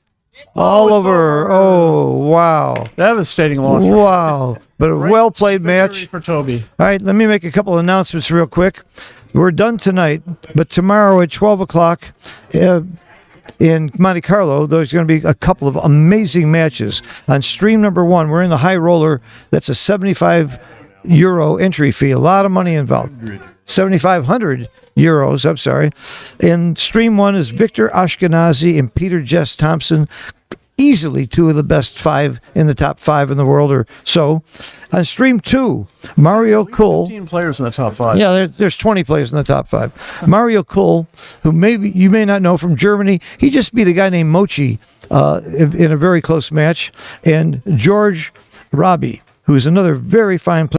all it's over. over. Oh, wow. Devastating loss. Wow. But a Great well played victory match. for Toby. All right, let me make a couple of announcements real quick. We're done tonight, but tomorrow at 12 o'clock in Monte Carlo, there's going to be a couple of amazing matches. On stream number 1, we're in the high roller. That's a 75 euro entry fee. A lot of money involved. 7,500 euros, I'm sorry. And stream 1 is Victor Ashkenazi and Peter Jess Thompson. Easily 2 of the best 5 in the top 5 in the world or so. On stream 2, Mario Kuhl. 15 players in the top 5. Yeah, there's 20 players in the top 5. Mario Kuhl, who maybe you may not know from Germany, he just beat a guy named Mochi in a very close match. And George Robbie, who is another very fine player.